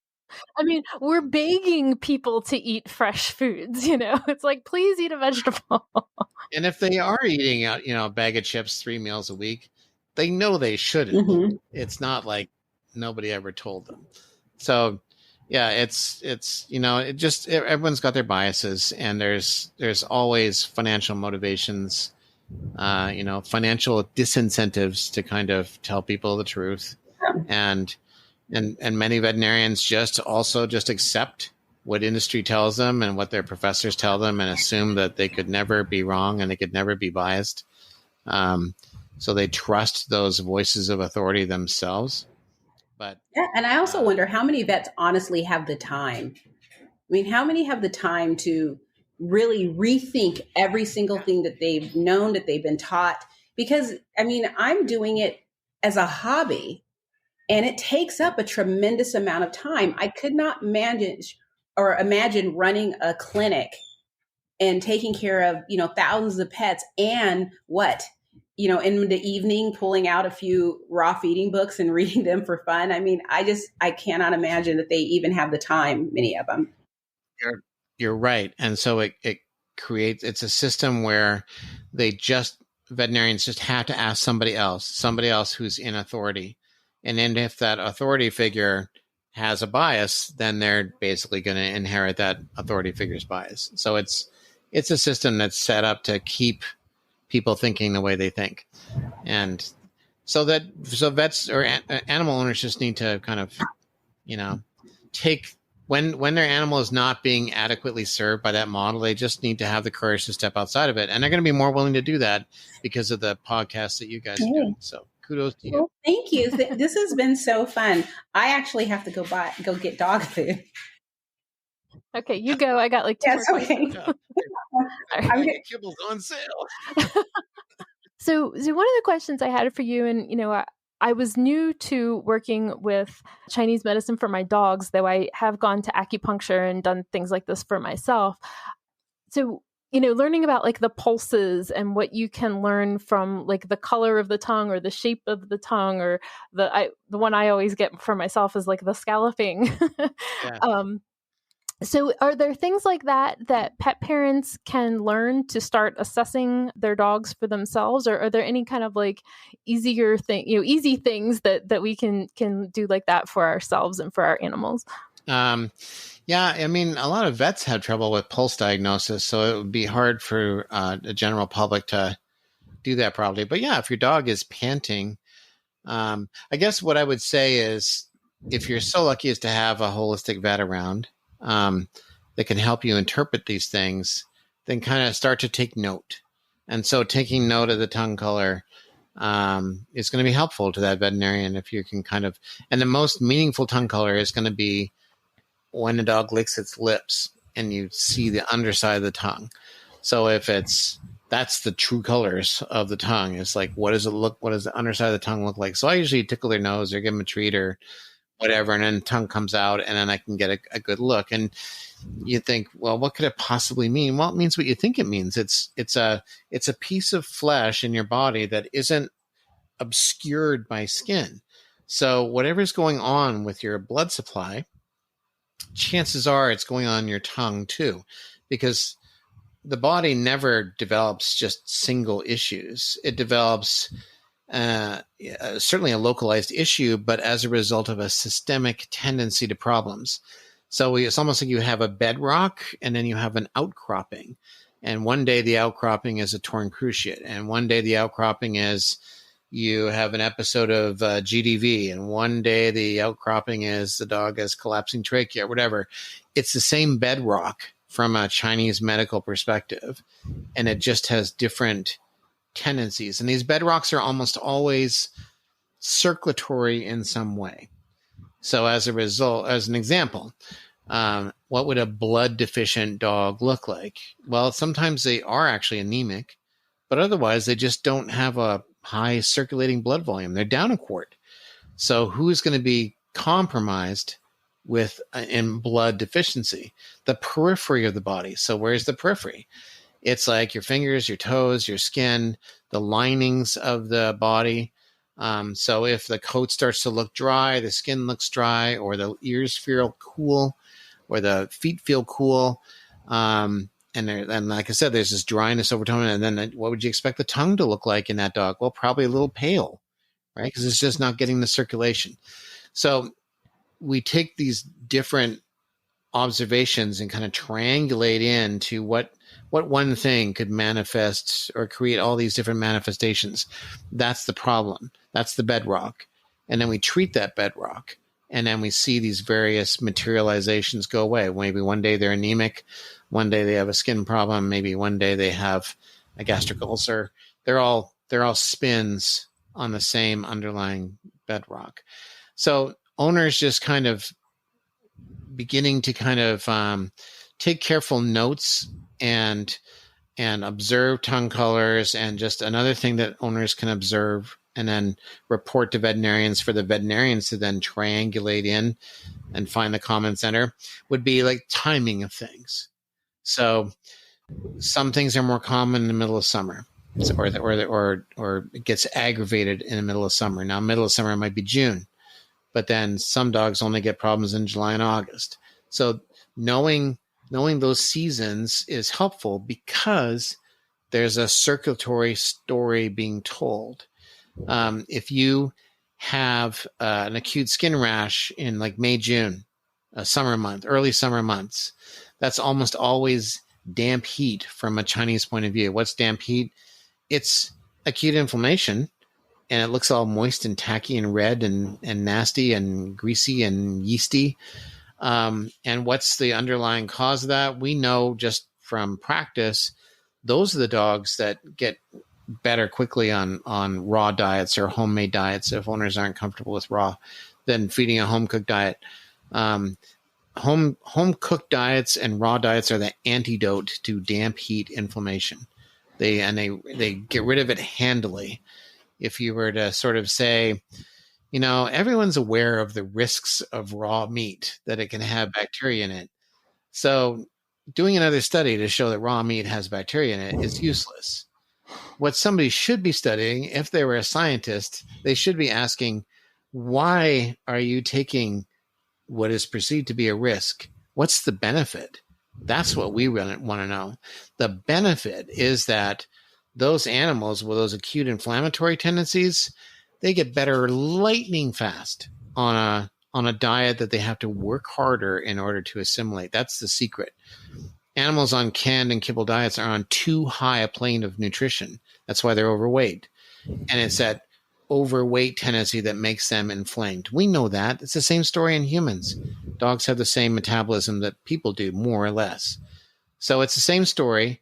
I mean, we're begging people to eat fresh foods, It's like, please eat a vegetable. And if they are eating out, a bag of chips 3 meals a week, they know they shouldn't. Mm-hmm. It's not like nobody ever told them. So yeah, it's everyone's got their biases, and there's always financial motivations, financial disincentives to kind of tell people the truth. And many veterinarians just accept what industry tells them and what their professors tell them and assume that they could never be wrong and they could never be biased. So they trust those voices of authority themselves. But yeah, and I also wonder how many vets honestly have the time. I mean, how many have the time to really rethink every single thing that they've known, that they've been taught? Because, I mean, I'm doing it as a hobby, and it takes up a tremendous amount of time. I could not imagine running a clinic and taking care of, thousands of pets, and in the evening, pulling out a few raw feeding books and reading them for fun. I mean, I cannot imagine that they even have the time, many of them. You're right. And so it's a system where veterinarians just have to ask somebody else who's in authority. And then if that authority figure has a bias, then they're basically going to inherit that authority figure's bias. So it's a system that's set up to keep people thinking the way they think. And so vets or animal owners just need to kind of, take when their animal is not being adequately served by that model, they just need to have the courage to step outside of it. And they're going to be more willing to do that because of the podcast that you guys are doing. So kudos to you. Well, thank you. This has been so fun. I actually have to go get dog food. Okay, you go. I got like 2 more questions. Kibbles on sale. So one of the questions I had for you, and I was new to working with Chinese medicine for my dogs, though I have gone to acupuncture and done things like this for myself. So, learning about like the pulses and what you can learn from like the color of the tongue or the shape of the tongue, or the one I always get for myself is like the scalloping. Yeah. So are there things like that pet parents can learn to start assessing their dogs for themselves? Or are there any kind of like easy things that we can do like that for ourselves and for our animals? Yeah, I mean, a lot of vets have trouble with pulse diagnosis, so it would be hard for the general public to do that probably. But yeah, if your dog is panting, I guess what I would say is if you're so lucky as to have a holistic vet around, that can help you interpret these things, then kind of start to take note. And so taking note of the tongue color is going to be helpful to that veterinarian if you can and the most meaningful tongue color is going to be when the dog licks its lips and you see the underside of the tongue. So if that's the true colors of the tongue, it's like, what does the underside of the tongue look like? So I usually tickle their nose or give them a treat or whatever, and then the tongue comes out, and then I can get a good look. And you think, well, what could it possibly mean? Well, it means what you think it means. It's a piece of flesh in your body that isn't obscured by skin. So whatever's going on with your blood supply, chances are it's going on in your tongue too, because the body never develops just single issues. It develops certainly a localized issue, but as a result of a systemic tendency to problems. So it's almost like you have a bedrock and then you have an outcropping. And one day the outcropping is a torn cruciate. And one day the outcropping is you have an episode of GDV. And one day the outcropping is the dog has collapsing trachea or whatever. It's the same bedrock from a Chinese medical perspective. And it just has different tendencies. And these bedrocks are almost always circulatory in some way. So as a result, as an example, what would a blood deficient dog look like? Well, sometimes they are actually anemic, but otherwise they just don't have a high circulating blood volume. They're down a quart. So who's going to be compromised with in blood deficiency? The periphery of the body. So where's the periphery? It's like your fingers, your toes, your skin, the linings of the body, So if the coat starts to look dry, the skin looks dry, or the ears feel cool, or the feet feel cool, and like I said, there's this dryness over time. And then what would you expect the tongue to look like in that dog? Well, probably a little pale, right? Because it's just not getting the circulation. So we take these different observations and kind of triangulate into what one thing could manifest or create all these different manifestations. That's the problem. That's the bedrock. And then we treat that bedrock, and then we see these various materializations go away. Maybe one day they're anemic, one day they have a skin problem, maybe one day they have a gastric ulcer. They're all spins on the same underlying bedrock. So owners just kind of beginning to kind of take careful notes and observe tongue colors. And just another thing that owners can observe and then report to veterinarians for the veterinarians to then triangulate in and find the common center would be like timing of things. So some things are more common in the middle of summer, or it gets aggravated in the middle of summer. Now, middle of summer might be June, but then some dogs only get problems in July and August. So knowing those seasons is helpful because there's a circulatory story being told. If you have an acute skin rash in like May, June, summer month, early summer months, that's almost always damp heat from a Chinese point of view. What's damp heat? It's acute inflammation, and it looks all moist and tacky and red and nasty and greasy and yeasty. And what's the underlying cause of that? We know just from practice, those are the dogs that get better quickly on raw diets or homemade diets if owners aren't comfortable with raw than feeding a home cooked diet. Home cooked diets and raw diets are the antidote to damp heat inflammation. They get rid of it handily. If you were to sort of say, everyone's aware of the risks of raw meat, that it can have bacteria in it. So doing another study to show that raw meat has bacteria in it is useless. What somebody should be studying, if they were a scientist, they should be asking, why are you taking what is perceived to be a risk? What's the benefit? That's what we really want to know. The benefit is that those animals with those acute inflammatory tendencies, they get better lightning fast on a diet that they have to work harder in order to assimilate. That's the secret. Animals on canned and kibble diets are on too high a plane of nutrition. That's why they're overweight. And it's that overweight tendency that makes them inflamed. We know that. It's the same story in humans. Dogs have the same metabolism that people do, more or less. So it's the same story.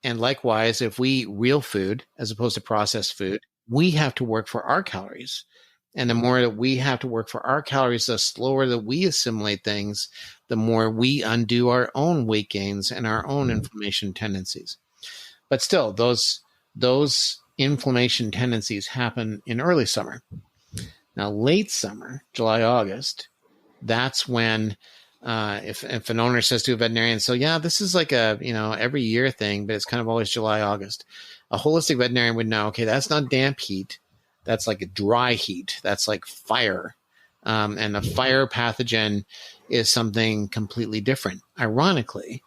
And likewise, if we eat real food as opposed to processed food, we have to work for our calories. And the more that we have to work for our calories, the slower that we assimilate things, the more we undo our own weight gains and our own inflammation tendencies. But still, those inflammation tendencies happen in early summer. Now, late summer, July, August, that's when if an owner says to a veterinarian, so yeah, this is like a every year thing, but it's kind of always July, August. A holistic veterinarian would know, okay, that's not damp heat. That's like a dry heat. That's like fire. And a fire pathogen is something completely different. Ironically,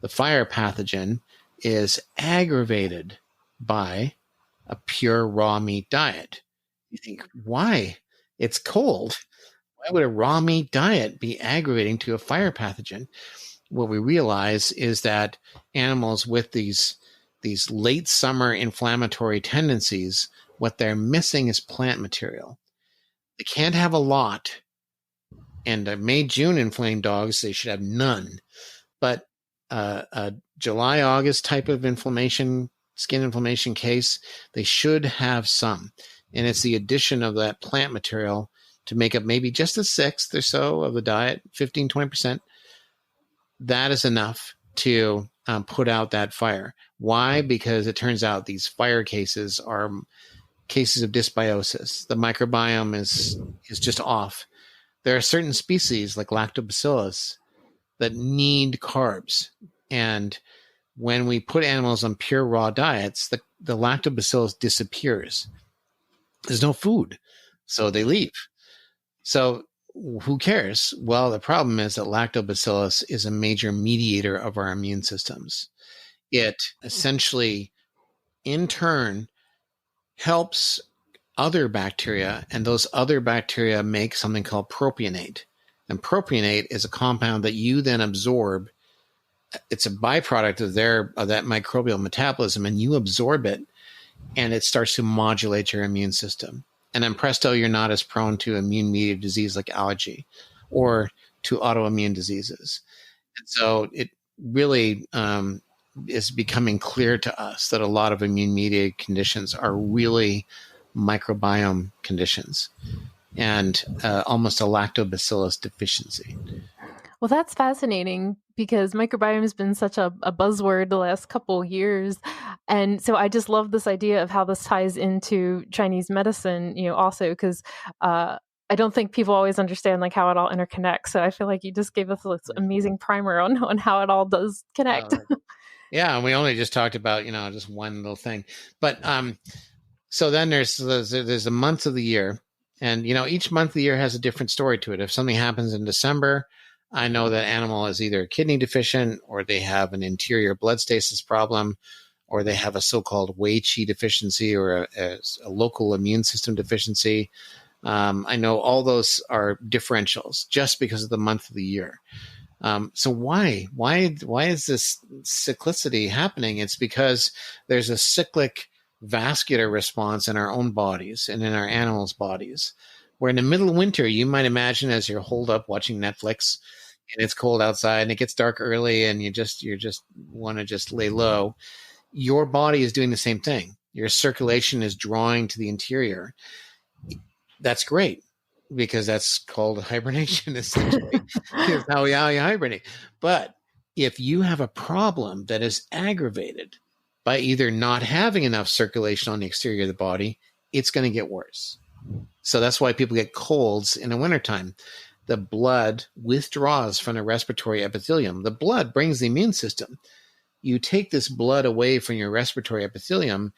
the fire pathogen is aggravated by a pure raw meat diet. You think, why? It's cold. Why would a raw meat diet be aggravating to a fire pathogen? What we realize is that animals with these late summer inflammatory tendencies, what they're missing is plant material. They can't have a lot. And May, June inflamed dogs, they should have none. But a July, August type of inflammation, skin inflammation case, they should have some. And it's the addition of that plant material to make up maybe just a sixth or so of the diet, 15, 20%. That is enough to put out that fire. Why? Because it turns out these fire cases are cases of dysbiosis. The microbiome is just off. There are certain species like lactobacillus that need carbs. And when we put animals on pure raw diets, the lactobacillus disappears. there's no food. So they leave. So who cares? Well, the problem is that lactobacillus is a major mediator of our immune systems. It essentially, in turn, helps other bacteria, and those other bacteria make something called propionate. And propionate is a compound that you then absorb. It's a byproduct of that microbial metabolism, and you absorb it, and it starts to modulate your immune system. And then presto, you're not as prone to immune-mediated disease like allergy or to autoimmune diseases. And so it really is becoming clear to us that a lot of immune-mediated conditions are really microbiome conditions and almost a lactobacillus deficiency. Well, that's fascinating because microbiome has been such a buzzword the last couple of years. And so I just love this idea of how this ties into Chinese medicine, also because I don't think people always understand like how it all interconnects. So I feel like you just gave us this amazing primer on how it all does connect. Yeah. And we only just talked about, just one little thing. But so then there's the months of the year. And, each month of the year has a different story to it. If something happens in December, I know that animal is either kidney deficient, or they have an interior blood stasis problem, or they have a so-called Wei Qi deficiency, or a local immune system deficiency. I know all those are differentials just because of the month of the year. So why is this cyclicity happening? It's because there's a cyclic vascular response in our own bodies and in our animals' bodies. Where in the middle of winter, you might imagine as you're holed up watching Netflix and it's cold outside and it gets dark early and you just want to just lay low. Your body is doing the same thing. Your circulation is drawing to the interior. That's great because that's called hibernation, essentially. It's how you hibernate. But if you have a problem that is aggravated by either not having enough circulation on the exterior of the body, it's going to get worse. So that's why people get colds in the wintertime. The blood withdraws from the respiratory epithelium. The blood brings the immune system. You take this blood away from your respiratory epithelium,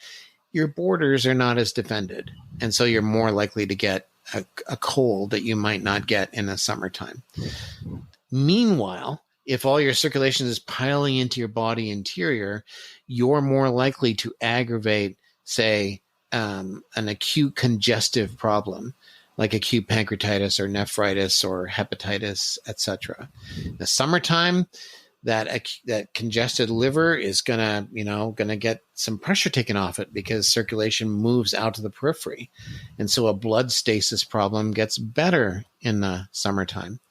your borders are not as defended. And so you're more likely to get a cold that you might not get in the summertime. Meanwhile, if all your circulation is piling into your body interior, you're more likely to aggravate, say, an acute congestive problem like acute pancreatitis or nephritis or hepatitis, etc. In the summertime, that congested liver is gonna get some pressure taken off it because circulation moves out to the periphery, and so a blood stasis problem gets better in the summertime.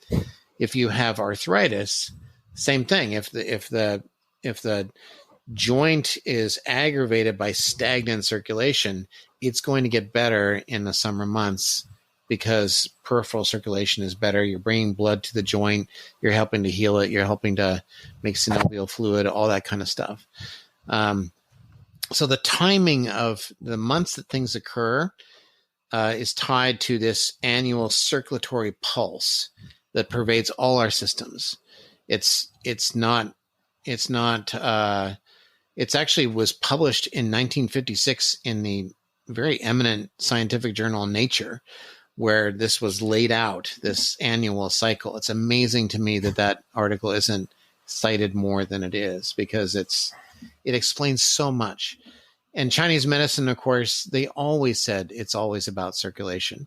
If you have arthritis, same thing. If the joint is aggravated by stagnant circulation, it's going to get better in the summer months because peripheral circulation is better. You're bringing blood to the joint. You're helping to heal it. You're helping to make synovial fluid, all that kind of stuff. So the timing of the months that things occur is tied to this annual circulatory pulse that pervades all our systems. It actually was published in 1956 in the very eminent scientific journal Nature, where this was laid out, this annual cycle. It's amazing to me that article isn't cited more than it is, because it explains so much. And Chinese medicine, of course, they always said it's always about circulation.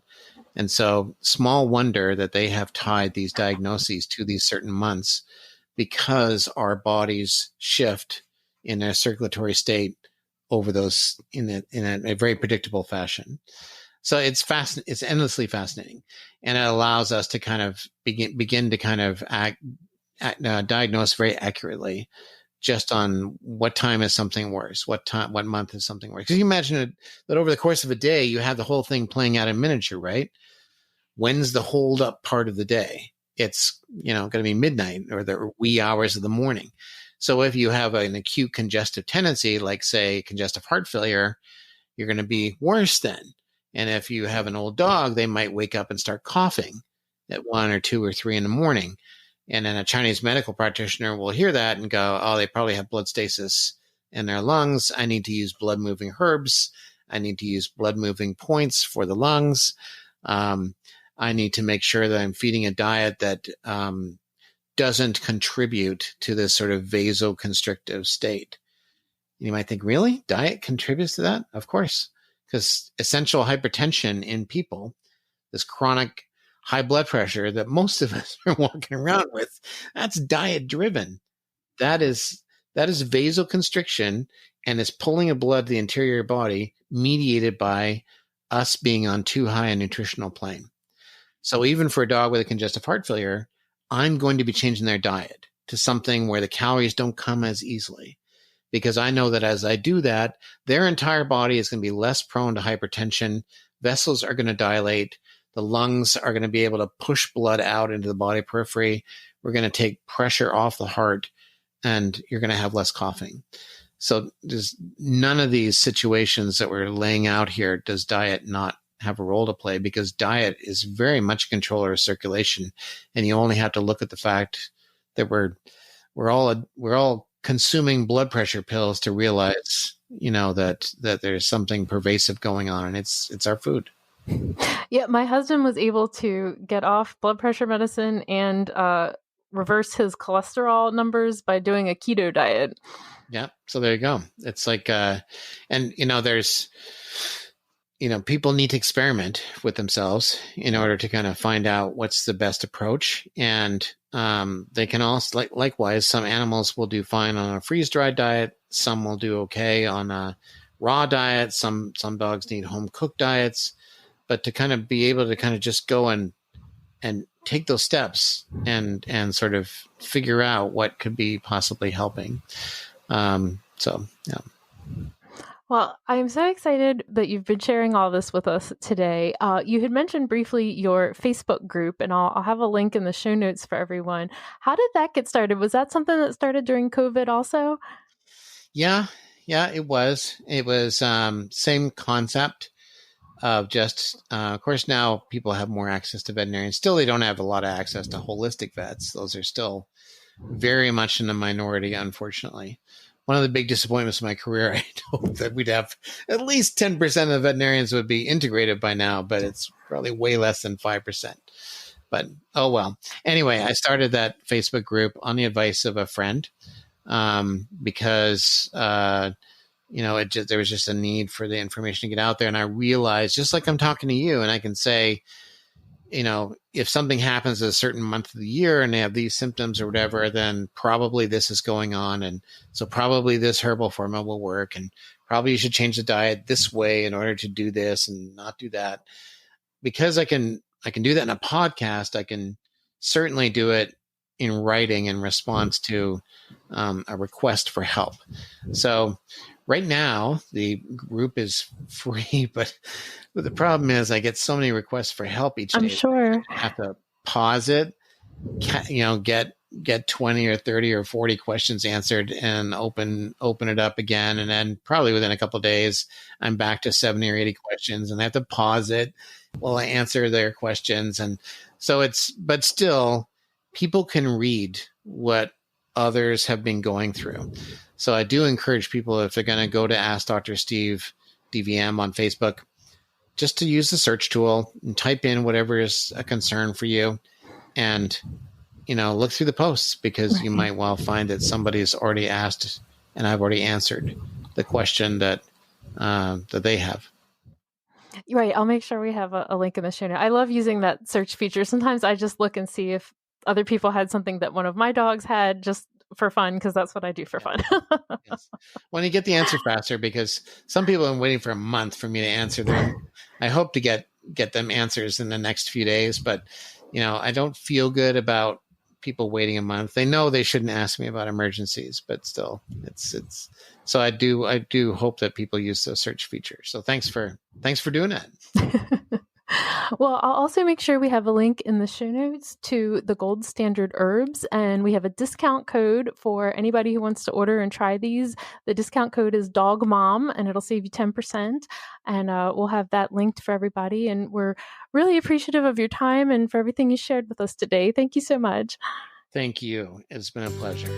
And so small wonder that they have tied these diagnoses to these certain months, because our bodies shift in a circulatory state over those in a very predictable fashion. So it's endlessly fascinating, and it allows us to kind of begin to kind of diagnose very accurately, just on what time is something worse, what month is something worse. Because you imagine that over the course of a day, you have the whole thing playing out in miniature, right? When's the hold up part of the day? It's going to be midnight or the wee hours of the morning. So if you have an acute congestive tendency, like say congestive heart failure, you're going to be worse then. And if you have an old dog, they might wake up and start coughing at 1 or 2 or 3 in the morning. And then a Chinese medical practitioner will hear that and go, oh, they probably have blood stasis in their lungs. I need to use blood moving herbs. I need to use blood moving points for the lungs. I need to make sure that I'm feeding a diet that doesn't contribute to this sort of vasoconstrictive state. You might think, really? Diet contributes to that? Of course, because essential hypertension in people, this chronic high blood pressure that most of us are walking around with, that's diet driven. That is vasoconstriction, and is pulling of blood to the interior of your body mediated by us being on too high a nutritional plane. So even for a dog with a congestive heart failure, I'm going to be changing their diet to something where the calories don't come as easily, because I know that as I do that, their entire body is going to be less prone to hypertension. Vessels are going to dilate. The lungs are going to be able to push blood out into the body periphery. We're going to take pressure off the heart, and you're going to have less coughing. So there's none of these situations that we're laying out here does diet not have a role to play, because diet is very much a controller of circulation. And you only have to look at the fact that we're all consuming blood pressure pills to realize, that there's something pervasive going on, and it's our food. Yeah, my husband was able to get off blood pressure medicine and reverse his cholesterol numbers by doing a keto diet. Yeah. So there you go. It's like, there's, people need to experiment with themselves in order to kind of find out what's the best approach. And they can also, likewise, some animals will do fine on a freeze-dried diet. Some will do okay on a raw diet. Some dogs need home-cooked diets. But to kind of be able to kind of just go and take those steps and sort of figure out what could be possibly helping. Yeah. Well, I'm so excited that you've been sharing all this with us today. You had mentioned briefly your Facebook group, and I'll have a link in the show notes for everyone. How did that get started? Was that something that started during COVID also? Yeah, it was. It was same concept of just, of course, now people have more access to veterinarians. Still, they don't have a lot of access to holistic vets. Those are still very much in the minority, unfortunately. One of the big disappointments of my career, I hoped that we'd have at least 10% of the veterinarians would be integrative by now, but it's probably way less than 5%. But, oh well. Anyway, I started that Facebook group on the advice of a friend because there was just a need for the information to get out there. And I realized, just like I'm talking to you, and I can say, if something happens at a certain month of the year and they have these symptoms or whatever, then probably this is going on. And so probably this herbal formula will work, and probably you should change the diet this way in order to do this and not do that. Because I can do that in a podcast, I can certainly do it in writing in response to a request for help. So right now, the group is free, but the problem is I get so many requests for help each day. I'm sure. I have to pause it, get 20 or 30 or 40 questions answered and open it up again. And then probably within a couple of days, I'm back to 70 or 80 questions, and I have to pause it while I answer their questions. And so but still, people can read what others have been going through. So I do encourage people, if they're going to go to Ask Dr. Steve DVM on Facebook, just to use the search tool and type in whatever is a concern for you, and look through the posts, because you might well find that somebody's already asked and I've already answered the question that they have. Right. I'll make sure we have a link in the show notes. I love using that search feature. Sometimes I just look and see if other people had something that one of my dogs had, just for fun, because that's what I do for fun. Yes. When you get the answer faster, because some people have been waiting for a month for me to answer them. I hope to get them answers in the next few days, but I don't feel good about people waiting a month. They know they shouldn't ask me about emergencies, but still, it's. So I do hope that people use the search feature. So thanks for doing that. Well, I'll also make sure we have a link in the show notes to the Gold Standard herbs, and we have a discount code for anybody who wants to order and try these. The discount code is DOGMOM, and it'll save you 10%. And we'll have that linked for everybody. And we're really appreciative of your time and for everything you shared with us today. Thank you so much. Thank you. It's been a pleasure.